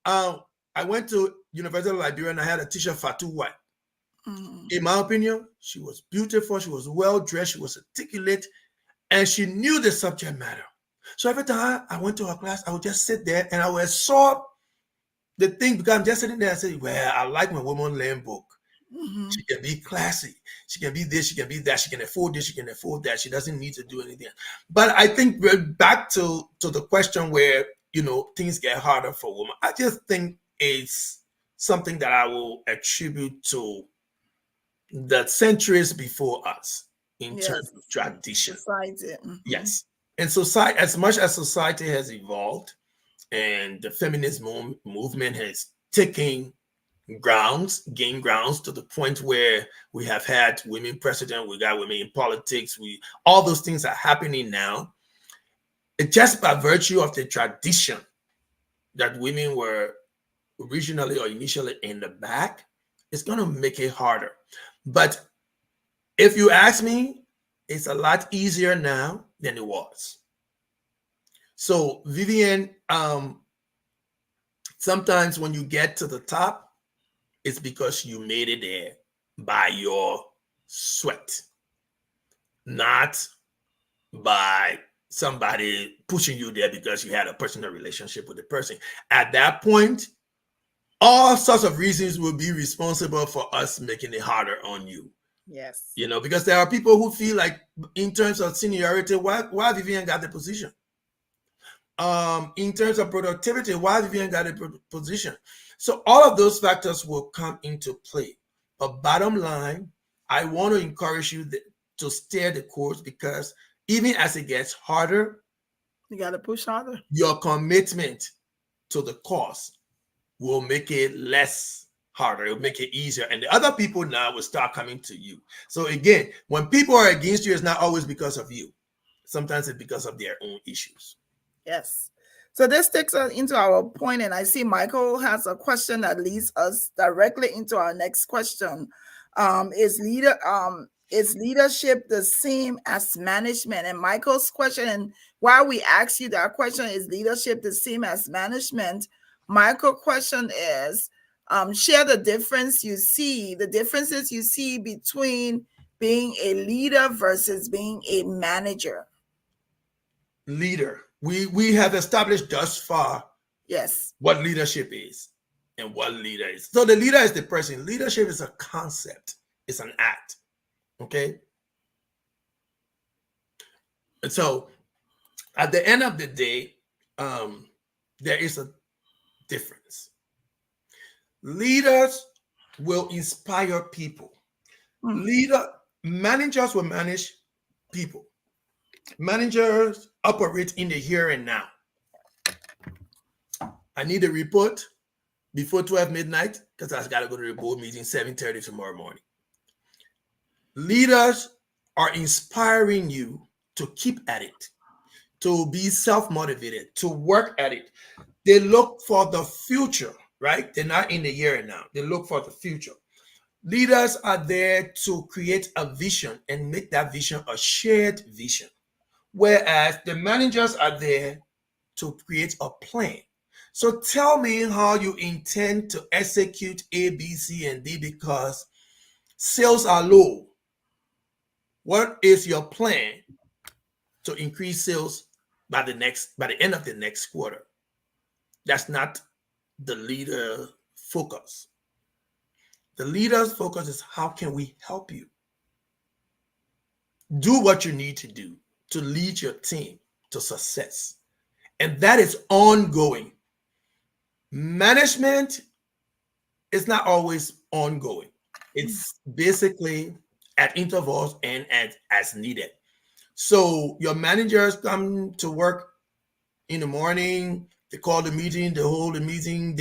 I went to University of Liberia and I had a teacher, Fatu White. In my opinion, she was beautiful, she was well-dressed, she was articulate, and she knew the subject matter. So every time I went to her class, I would just sit there and I would absorb the thing, because I'm just sitting there and say, well, I like my woman learn book. She can be classy, she can be this, she can be that, she can afford this, she can afford that, she doesn't need to do anything. But I think we're back to the question where, you know, things get harder for women. I just think it's something that I will attribute to the centuries before us in terms of tradition. Society. Yes. And society, as much as society has evolved and the feminist movement has gained grounds to the point where we have had women president, we got women in politics, all those things are happening now. It just by virtue of the tradition that women were originally or initially in the back, it's going to make it harder. But if you ask me, it's a lot easier now than it was. So Vivian, sometimes when you get to the top, it's because you made it there by your sweat, not by somebody pushing you there because you had a personal relationship with the person. At that point, all sorts of reasons will be responsible for us making it harder on you. Yes. You know, because there are people who feel like, in terms of seniority, why Vivian got the position? In terms of productivity, why Vivian got a position? So all of those factors will come into play. But bottom line, I want to encourage you to steer the course, because even as it gets harder, you got to push harder. Your commitment to the cause will make it less harder. It'll make it easier. And the other people now will start coming to you. So again, when people are against you, it's not always because of you. Sometimes it's because of their own issues. Yes. So this takes us into our point, and I see Michael has a question that leads us directly into our next question. Is leadership the same as management? And Michael's question, and why we ask you that question, is leadership the same as management? Michael's question is, share the differences you see between being a leader versus being a manager. Leader. We have established thus far, yes, what leadership is and what leader is. So the leader is the person. Leadership is a concept. It's an act. Okay. And so at the end of the day, there is a difference. Leaders will inspire people. Managers will manage people. Managers operate in the here and now. I need a report before 12 midnight because I've got to go to the board meeting 7:30 tomorrow morning. Leaders are inspiring you to keep at it, to be self-motivated, to work at it. They look for the future, right? They're not in the here and now. They look for the future. Leaders are there to create a vision and make that vision a shared vision. Whereas the managers are there to create a plan. So tell me how you intend to execute A, B, C, and D because sales are low. What is your plan to increase sales by the end of the next quarter? That's not the leader focus. The leader's focus is, how can we help you do what you need to do to lead your team to success? And that is ongoing. Management is not always ongoing. It's basically at intervals and as needed. So your managers come to work in the morning, they call the meeting, they hold the meeting,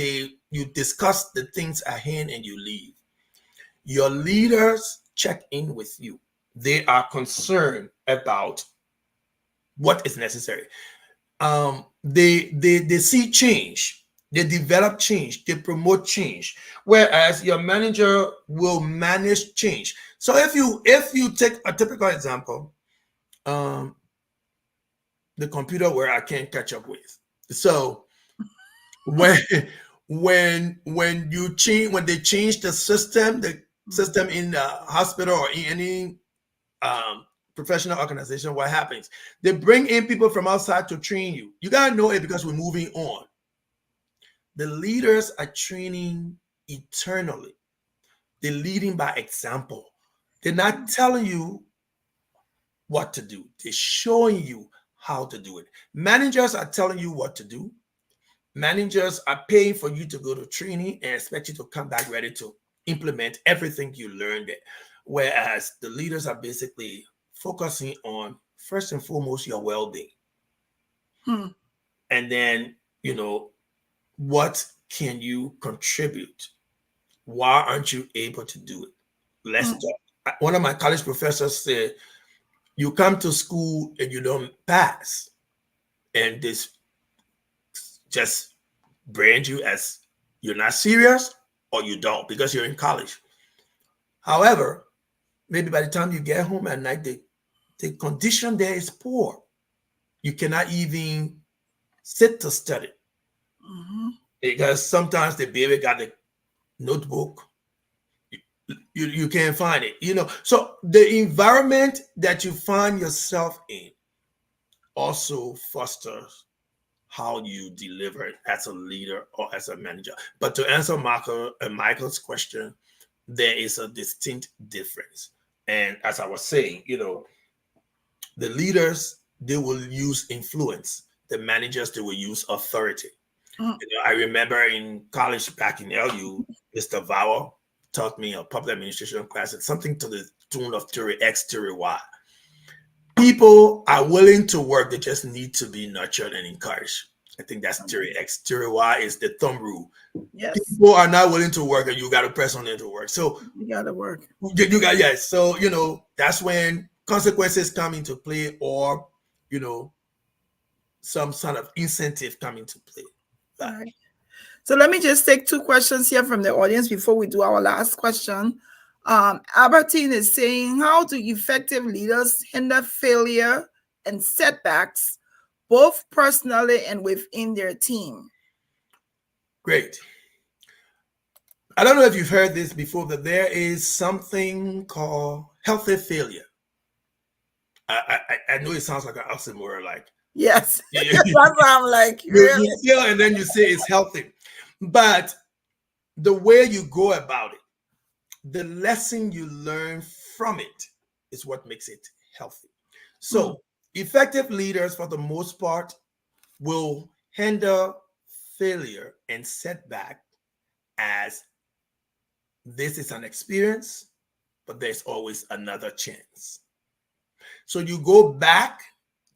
you discuss the things at hand and you leave. Your leaders check in with you. They are concerned about what is necessary. They see change, they develop change, they promote change, whereas your manager will manage change. So if you take a typical example, the computer where I can't catch up with. So when they change the system in the hospital or in any professional organization, what happens? They bring in people from outside to train you. You gotta know it because we're moving on. The leaders are training eternally. They're leading by example. They're not telling you what to do. They're showing you how to do it. Managers are telling you what to do. Managers are paying for you to go to training and expect you to come back ready to implement everything you learned. Whereas the leaders are basically focusing on, first and foremost, your well-being. And then, what can you contribute? Why aren't you able to do it? Let's talk. One of my college professors said, you come to school and you don't pass. And this just brand you as you're not serious or you don't because you're in college. However, maybe by the time you get home at night, the condition there is poor. You cannot even sit to study because sometimes the baby got the notebook. You can't find it, So the environment that you find yourself in also fosters how you deliver it as a leader or as a manager. But to answer Michael's question, there is a distinct difference. And as I was saying, the leaders, they will use influence. The managers, they will use authority. I remember in college back in LU, Mr. Vowell taught me a public administration class. It's something to the tune of theory X, theory Y. People are willing to work. They just need to be nurtured and encouraged. I think that's theory X. Theory Y is the thumb rule. Yes. People are not willing to work, and you got to press on them to work. So you got to work. Yes. So, that's when consequences come into play, or, some sort of incentive come into play. All right. So let me just take 2 questions here from the audience before we do our last question. Albertine is saying, how do effective leaders hinder failure and setbacks, both personally and within their team? Great. I don't know if you've heard this before, but there is something called healthy failure. I know it sounds like an oxymoron, like. Yes, that's what I'm like. Really? You feel and then you say it's healthy. But the way you go about it, the lesson you learn from it is what makes it healthy. So effective leaders, for the most part, will handle failure and setback as this is an experience, but there's always another chance. So you go back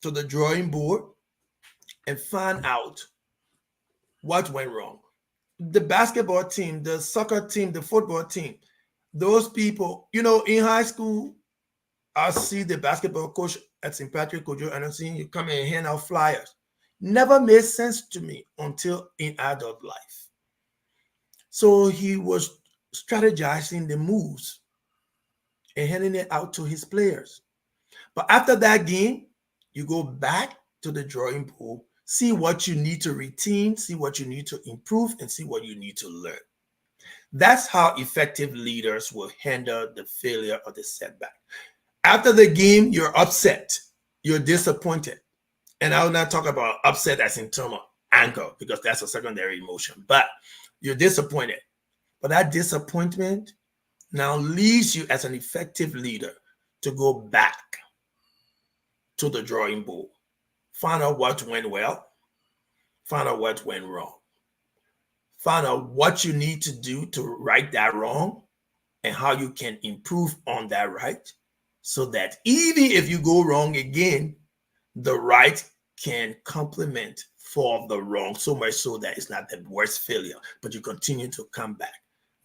to the drawing board and find out what went wrong. The basketball team, the soccer team, the football team, those people, in high school, I'll see the basketball coach at St. Patrick, Coach Anderson, you come and hand out flyers. Never made sense to me until in adult life. So he was strategizing the moves and handing it out to his players. But after that game, you go back to the drawing board, see what you need to retain, see what you need to improve, and see what you need to learn. That's how effective leaders will handle the failure or the setback. After the game, you're upset, you're disappointed. And I will not talk about upset as in terms of anger, because that's a secondary emotion, but you're disappointed. But that disappointment now leaves you as an effective leader to go back to the drawing board, find out what went well, find out what went wrong, find out what you need to do to right that wrong and how you can improve on that right, so that even if you go wrong again, the right can complement for the wrong, so much so that it's not the worst failure, but you continue to come back.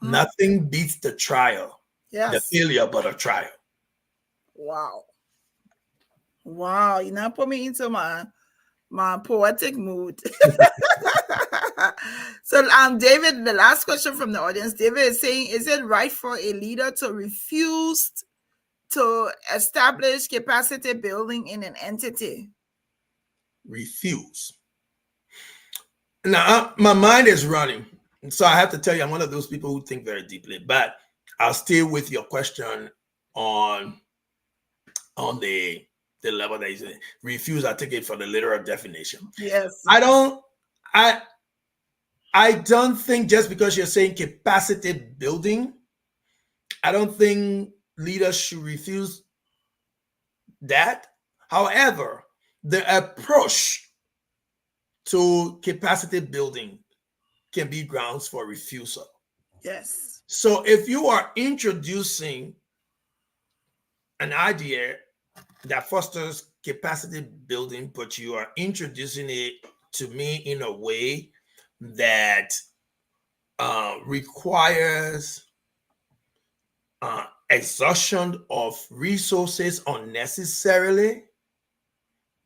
Nothing beats the trial, the failure, but a trial. Wow. You now put me into my poetic mood. So David, the last question from the audience, David is saying, is it right for a leader to refuse to establish capacity building in an entity? Refuse. Now, my mind is running. So I have to tell you, I'm one of those people who think very deeply, but I'll stay with your question on the level that you say. Refuse, I take it for the literal definition. Yes. I don't think just because you're saying capacity building, I don't think leaders should refuse that. However, the approach to capacity building can be grounds for refusal. Yes. So if you are introducing an idea that fosters capacity building, but you are introducing it to me in a way that requires exhaustion of resources unnecessarily,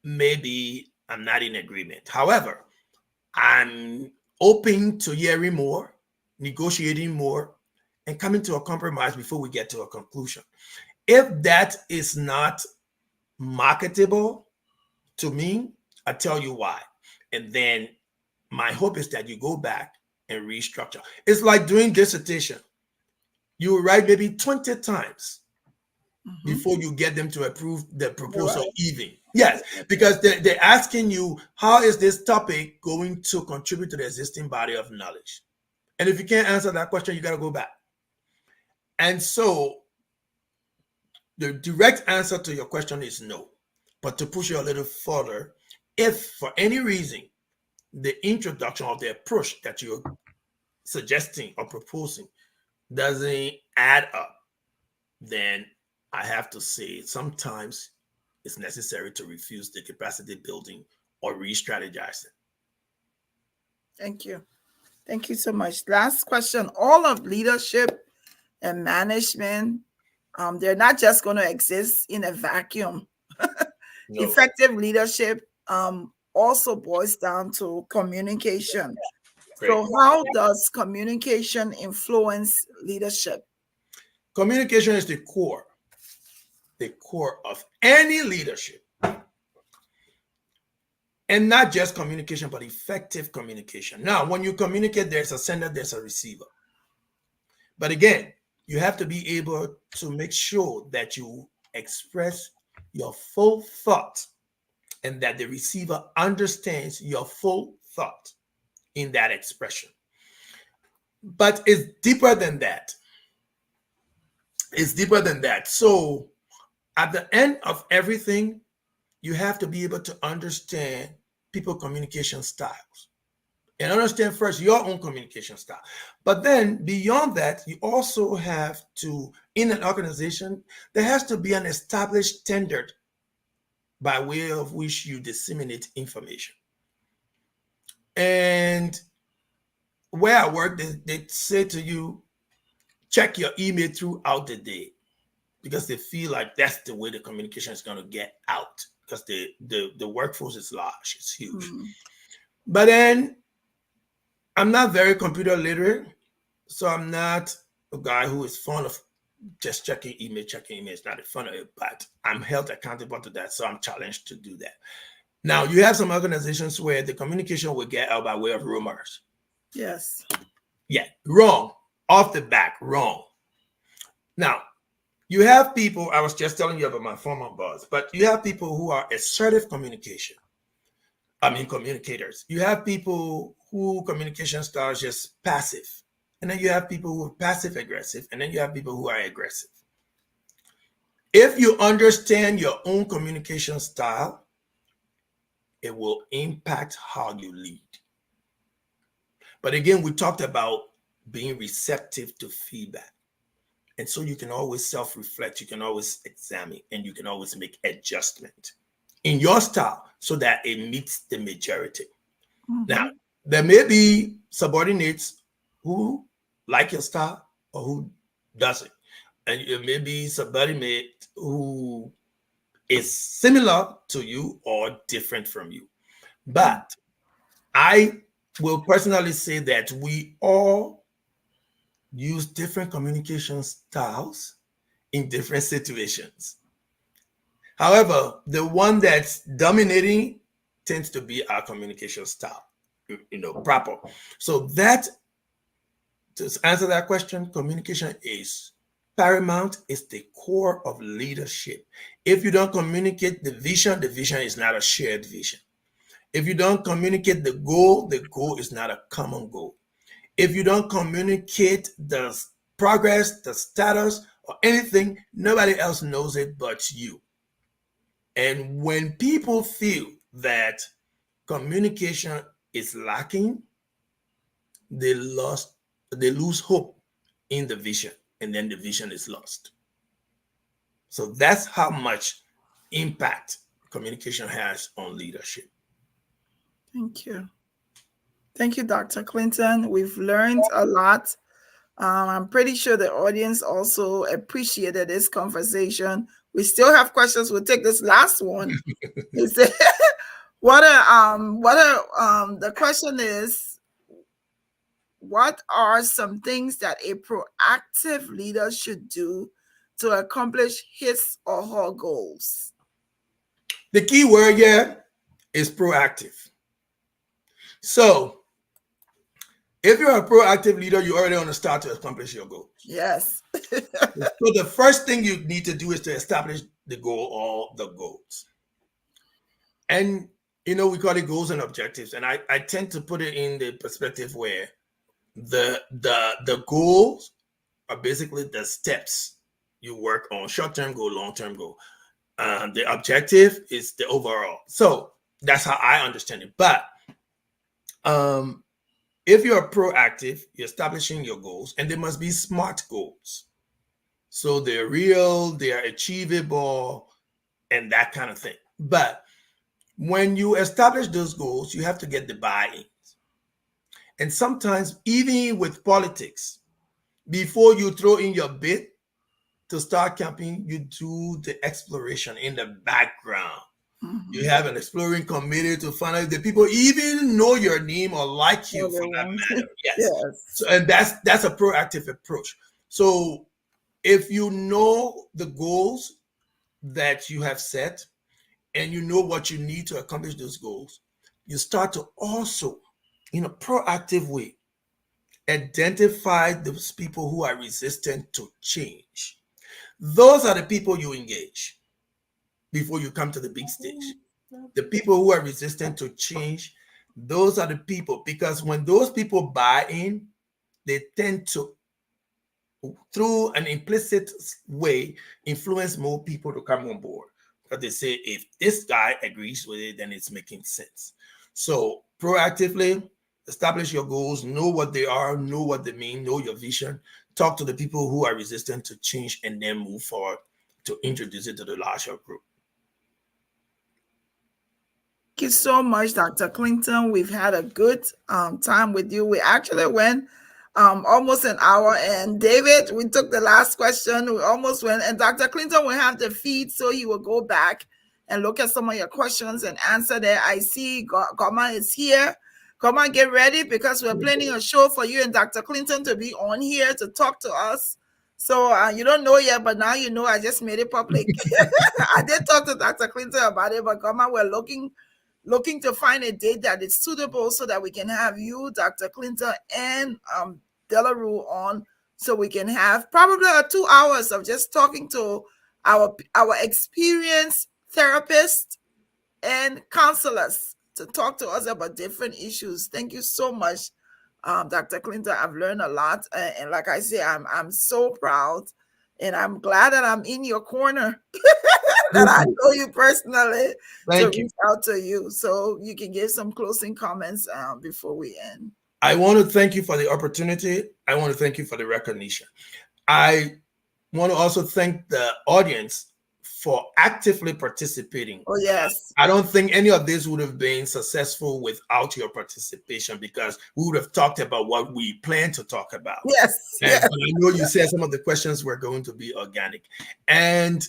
maybe I'm not in agreement. However, I'm open to hearing more, negotiating more, and coming to a compromise before we get to a conclusion. If that is not marketable to me, I tell you why. And then my hope is that you go back and restructure. It's like doing dissertation. You write maybe 20 times before you get them to approve the proposal even. Yes, because they're asking you, how is this topic going to contribute to the existing body of knowledge? And if you can't answer that question, you got to go back. And so the direct answer to your question is no. But to push you a little further, if for any reason the introduction of the approach that you're suggesting or proposing doesn't add up, then I have to say sometimes it's necessary to refuse the capacity building or re-strategizing. Thank you. Thank you so much. Last question. All of leadership and management, they're not just going to exist in a vacuum. No. Effective leadership also boils down to communication. Great. So how does communication influence leadership? Communication is the core of any leadership. And not just communication, but effective communication. Now, when you communicate, there's a sender, there's a receiver. But again, you have to be able to make sure that you express your full thought and that the receiver understands your full thought in that expression. But it's deeper than that. It's deeper than that. So at the end of everything, you have to be able to understand people's communication styles and understand first your own communication style. But then beyond that, you also have to, in an organization, there has to be an established standard by way of which you disseminate information. And where I work, they say to you, check your email throughout the day, because they feel like that's the way the communication is going to get out, because the workforce is large, it's huge. But then I'm not very computer literate, so I'm not a guy who is fond of just checking email. It's not fun of it, but I'm held accountable to that, so I'm challenged to do that. Now, you have some organizations where the communication will get out by way of rumors. Yes. Yeah, wrong. Off the back, wrong. Now, you have people, I was just telling you about my former boss, but you have people who are assertive communicators. You have people who communication style is just passive. And then you have people who are passive aggressive, and then you have people who are aggressive. If you understand your own communication style, it will impact how you lead. But again, we talked about being receptive to feedback. And so you can always self-reflect, you can always examine, and you can always make adjustment in your style so that it meets the majority. Now, there may be subordinates who like your style or who doesn't. And it may be subordinate who is similar to you or different from you. But I will personally say that we all use different communication styles in different situations. However, the one that's dominating tends to be our communication style, proper. So that, to answer that question, communication is paramount, is the core of leadership. If you don't communicate the vision is not a shared vision. If you don't communicate the goal is not a common goal. If you don't communicate the progress, the status, or anything, nobody else knows it but you. And when people feel that communication is lacking, they lose hope in the vision, and then the vision is lost. So that's how much impact communication has on leadership. Thank you. Thank you, Dr. Clinton. We've learned a lot. I'm pretty sure the audience also appreciated this conversation. We still have questions. We'll take this last one. The question is, what are some things that a proactive leader should do to accomplish his or her goals? The key word here is proactive. So if you're a proactive leader, you already want to start to accomplish your goals. Yes. So the first thing you need to do is to establish the goal or the goals. And we call it goals and objectives. And I tend to put it in the perspective where the goals are basically the steps you work on: short-term goal, long-term goal. The objective is the overall. So that's how I understand it. But if you're proactive, you're establishing your goals, and they must be SMART goals. So they're real, they are achievable, and that kind of thing. But when you establish those goals, you have to get the buy-in. And sometimes, even with politics, before you throw in your bid to start campaign, you do the exploration in the background. Mm-hmm. You have an exploring committee to find out if the people even know your name or like you for that matter. Yes. Yes. So, and that's a proactive approach. So if you know the goals that you have set and you know what you need to accomplish those goals, you start to also, in a proactive way, identify those people who are resistant to change. Those are the people you engage before you come to the big stage. The people who are resistant to change, those are the people, because when those people buy in, they tend to, through an implicit way, influence more people to come on board. Because they say, if this guy agrees with it, then it's making sense. So proactively establish your goals, know what they are, know what they mean, know your vision, talk to the people who are resistant to change, and then move forward to introduce it to the larger group. Thank you so much, Dr. Clinton. We've had a good time with you. We actually went almost an hour. And David, we took the last question. We almost went. And Dr. Clinton will have the feed, so he will go back and look at some of your questions and answer there. I see Goma is here. Goma, get ready, because we're planning a show for you and Dr. Clinton to be on here to talk to us. So you don't know yet, but now you know. I just made it public. I did talk to Dr. Clinton about it, but Goma, we're looking to find a date that is suitable so that we can have you, Dr. Clinton, and Delarue on, so we can have probably 2 hours of just talking to our experienced therapists and counselors to talk to us about different issues. Thank you so much, Dr. Clinton. I've learned a lot, and like I say, I'm so proud, and I'm glad that I'm in your corner. That I know you personally. Thank you. Reach out to you, so you can give some closing comments before we end. I want to thank you for the opportunity. I want to thank you for the recognition. I want to also thank the audience for actively participating. Oh, yes. I don't think any of this would have been successful without your participation, because we would have talked about what we plan to talk about. Yes. But I know you said some of the questions were going to be organic. And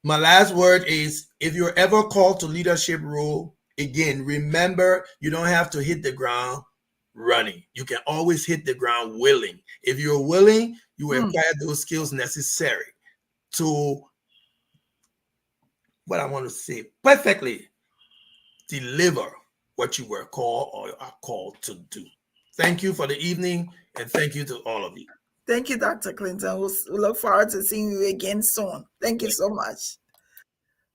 my last word is, if you're ever called to leadership role, again, remember, you don't have to hit the ground running. You can always hit the ground willing. If you're willing, you acquire those skills necessary to, what I want to say, perfectly deliver what you were called or are called to do. Thank you for the evening, and thank you to all of you. Thank you, Dr. Clinton. We'll look forward to seeing you again soon. Thank you so much.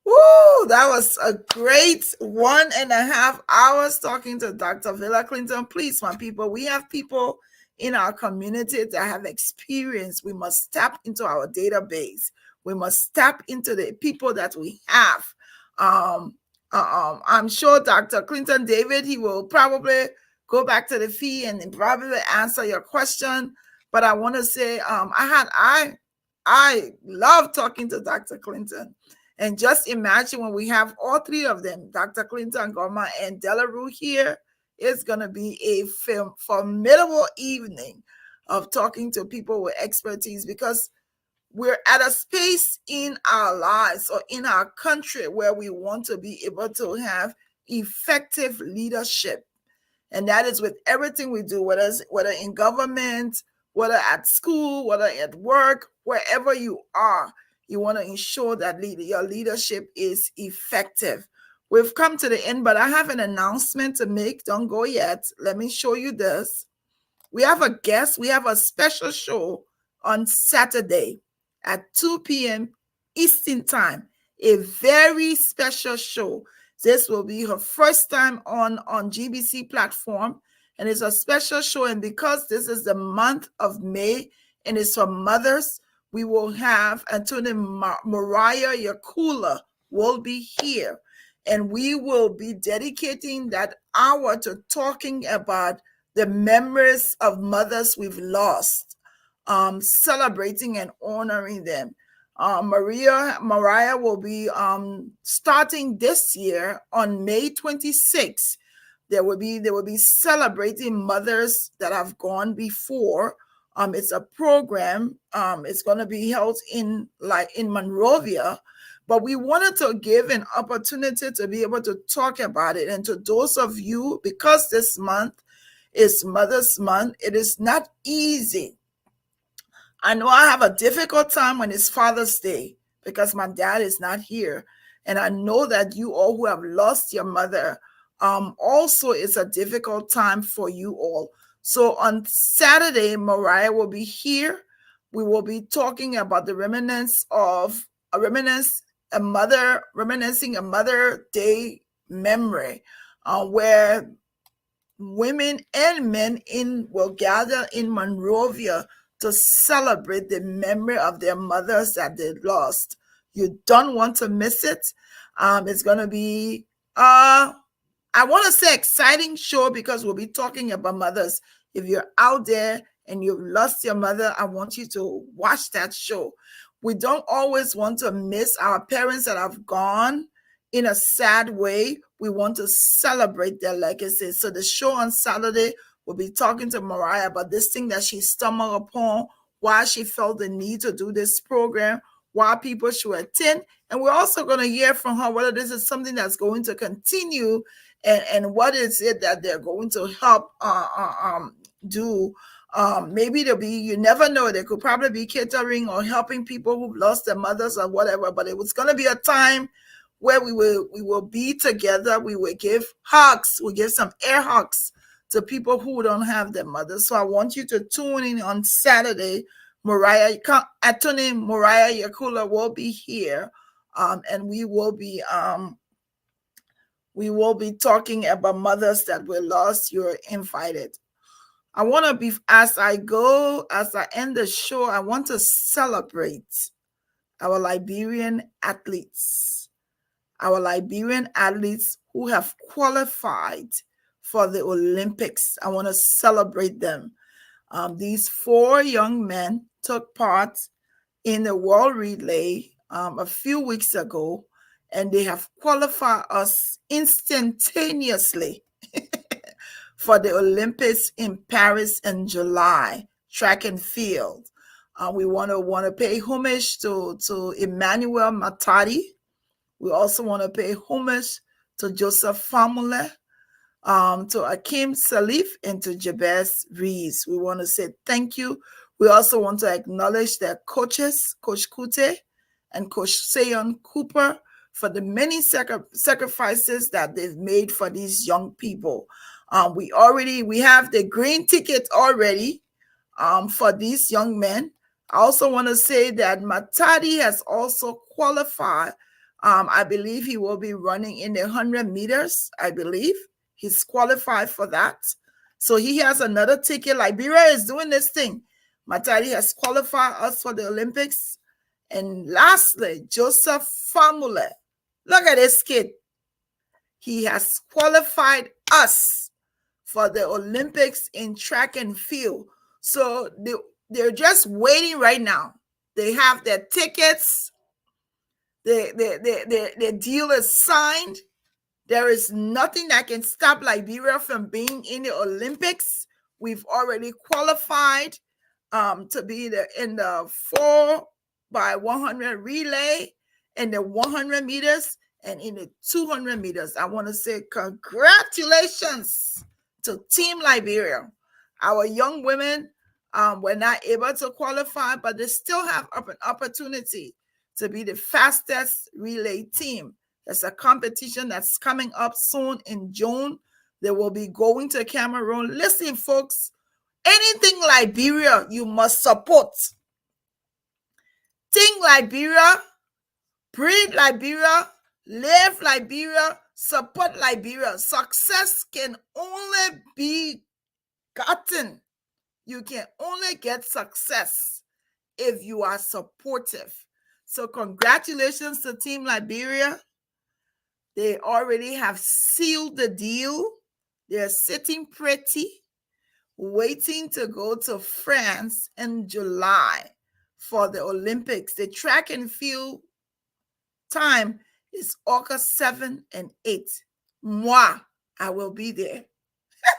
Woo! That was a great 1.5 hours talking to Dr. Vaylah Clinton. Please, my people, we have people in our community that have experience. We must tap into our database. We must tap into the people that we have. I'm sure Dr. Clinton, David, he will probably go back to the feed and probably answer your question. But I want to say, I love talking to Dr. Clinton. And just imagine when we have all three of them, Dr. Clinton, Goma, and Delarue here, it's going to be a formidable evening of talking to people with expertise, because we're at a space in our lives or in our country where we want to be able to have effective leadership. And that is with everything we do, whether in government, whether at school, whether at work, wherever you are, you want to ensure that your leadership is effective. We've come to the end, but I have an announcement to make. Don't go yet. Let me show you this. We have a guest. We have a special show on Saturday at 2 p.m. Eastern Time. A very special show. This will be her first time on GeesBeeCee platform, and it's a special show. And because this is the month of May and it's for mothers, we will have Antonia Mariah Yakula will be here, and we will be dedicating that hour to talking about the memories of mothers we've lost, celebrating and honoring them. Mariah will be starting this year on May 26th. They will be celebrating mothers that have gone before. It's a program. It's going to be held in Monrovia, but we wanted to give an opportunity to be able to talk about it. And to those of you, because this month is Mother's Month, it is not easy. I know I have a difficult time when it's Father's Day because my dad is not here. And I know that you all who have lost your mother, also it's a difficult time for you all. So on Saturday, Mariah will be here. We will be talking about the reminiscing a Mother Day memory, where women and men will gather in Monrovia to celebrate the memory of their mothers that they lost. You don't want to miss it. It's going to be, I want to say exciting show because we'll be talking about mothers. If you're out there and you've lost your mother, I want you to watch that show. We don't always want to miss our parents that have gone in a sad way. We want to celebrate their legacy. So the show on Saturday, we'll be talking to Mariah about this thing that she stumbled upon, why she felt the need to do this program, why people should attend. And we're also going to hear from her whether this is something that's going to continue and what is it that they're going to help do. Maybe there'll be, you never know, there could probably be catering or helping people who've lost their mothers or whatever, but it was going to be a time where we will be together. We will give hugs. We'll give some air hugs to people who don't have their mothers. So I want you to tune in on Saturday. Attorney Mariah Yakula will be here, and we will be talking about mothers that were lost. You're invited. I want to be, as I end the show, I want to celebrate our Liberian athletes who have qualified for the Olympics. I want to celebrate them. These 4 young men took part in the World Relay a few weeks ago, and they have qualified us instantaneously for the Olympics in Paris in July, track and field. We want to pay homage to Emmanuel Matadi. We also want to pay homage to Joseph Famule, to Akim Salif, and to Jabez Rees. We want to say thank you. We also want to acknowledge their coaches, Coach Kute and Coach Seyon Cooper, for the many sacrifices that they've made for these young people. We have the green ticket already for these young men. I also want to say that Matadi has also qualified. I believe he will be running in the 100 meters. I believe he's qualified for that. So he has another ticket. Liberia is doing this thing. Matadi has qualified us for the Olympics. And lastly, Joseph Famule. Look at this kid. He has qualified us for the Olympics in track and field. So they're just waiting right now. They have their tickets. The deal is signed. There is nothing that can stop Liberia from being in the Olympics. We've already qualified to be in the 4x100 relay, in the 100 meters, and in the 200 meters. I want to say congratulations to Team Liberia. Our young women were not able to qualify, but they still have an opportunity to be the fastest relay team. There's a competition that's coming up soon in June. They will be going to Cameroon. Listen, folks, anything Liberia, you must support. Think Liberia, breathe Liberia, live Liberia, support Liberia. Success can only be gotten. You can only get success if you are supportive. So congratulations to Team Liberia. They already have sealed the deal. They're sitting pretty, waiting to go to France in July for the Olympics. The track and field time is August 7 and 8. I will be there.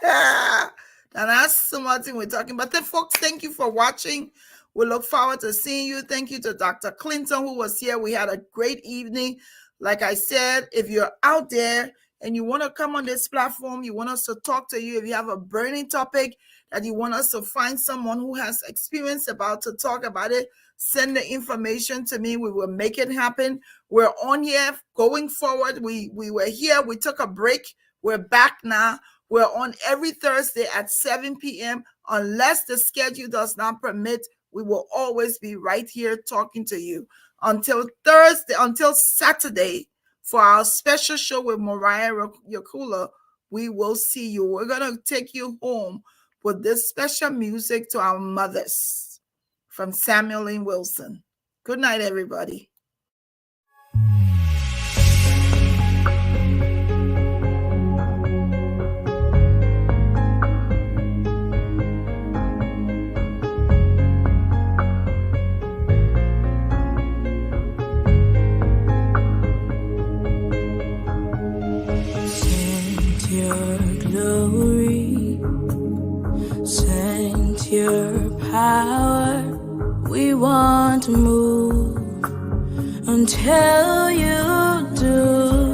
And that's something we're talking about. Then, folks, thank you for watching. We look forward to seeing you. Thank you to Dr. Clinton, who was here. We had a great evening. Like I said, if you're out there and you want to come on this platform, you want us to talk to you, if you have a burning topic that you want us to find someone who has experience about to talk about it, send the information to me. We will make it happen. We're on here going forward. We were here. We took a break. We're back now. We're on every Thursday at 7 p.m. Unless the schedule does not permit, we will always be right here talking to you. Until Saturday, for our special show with Mariah Yakula, we will see you. We're going to take you home with this special music to our mothers from Samuel and Wilson. Good night, everybody. Send your power. We want to move until you do.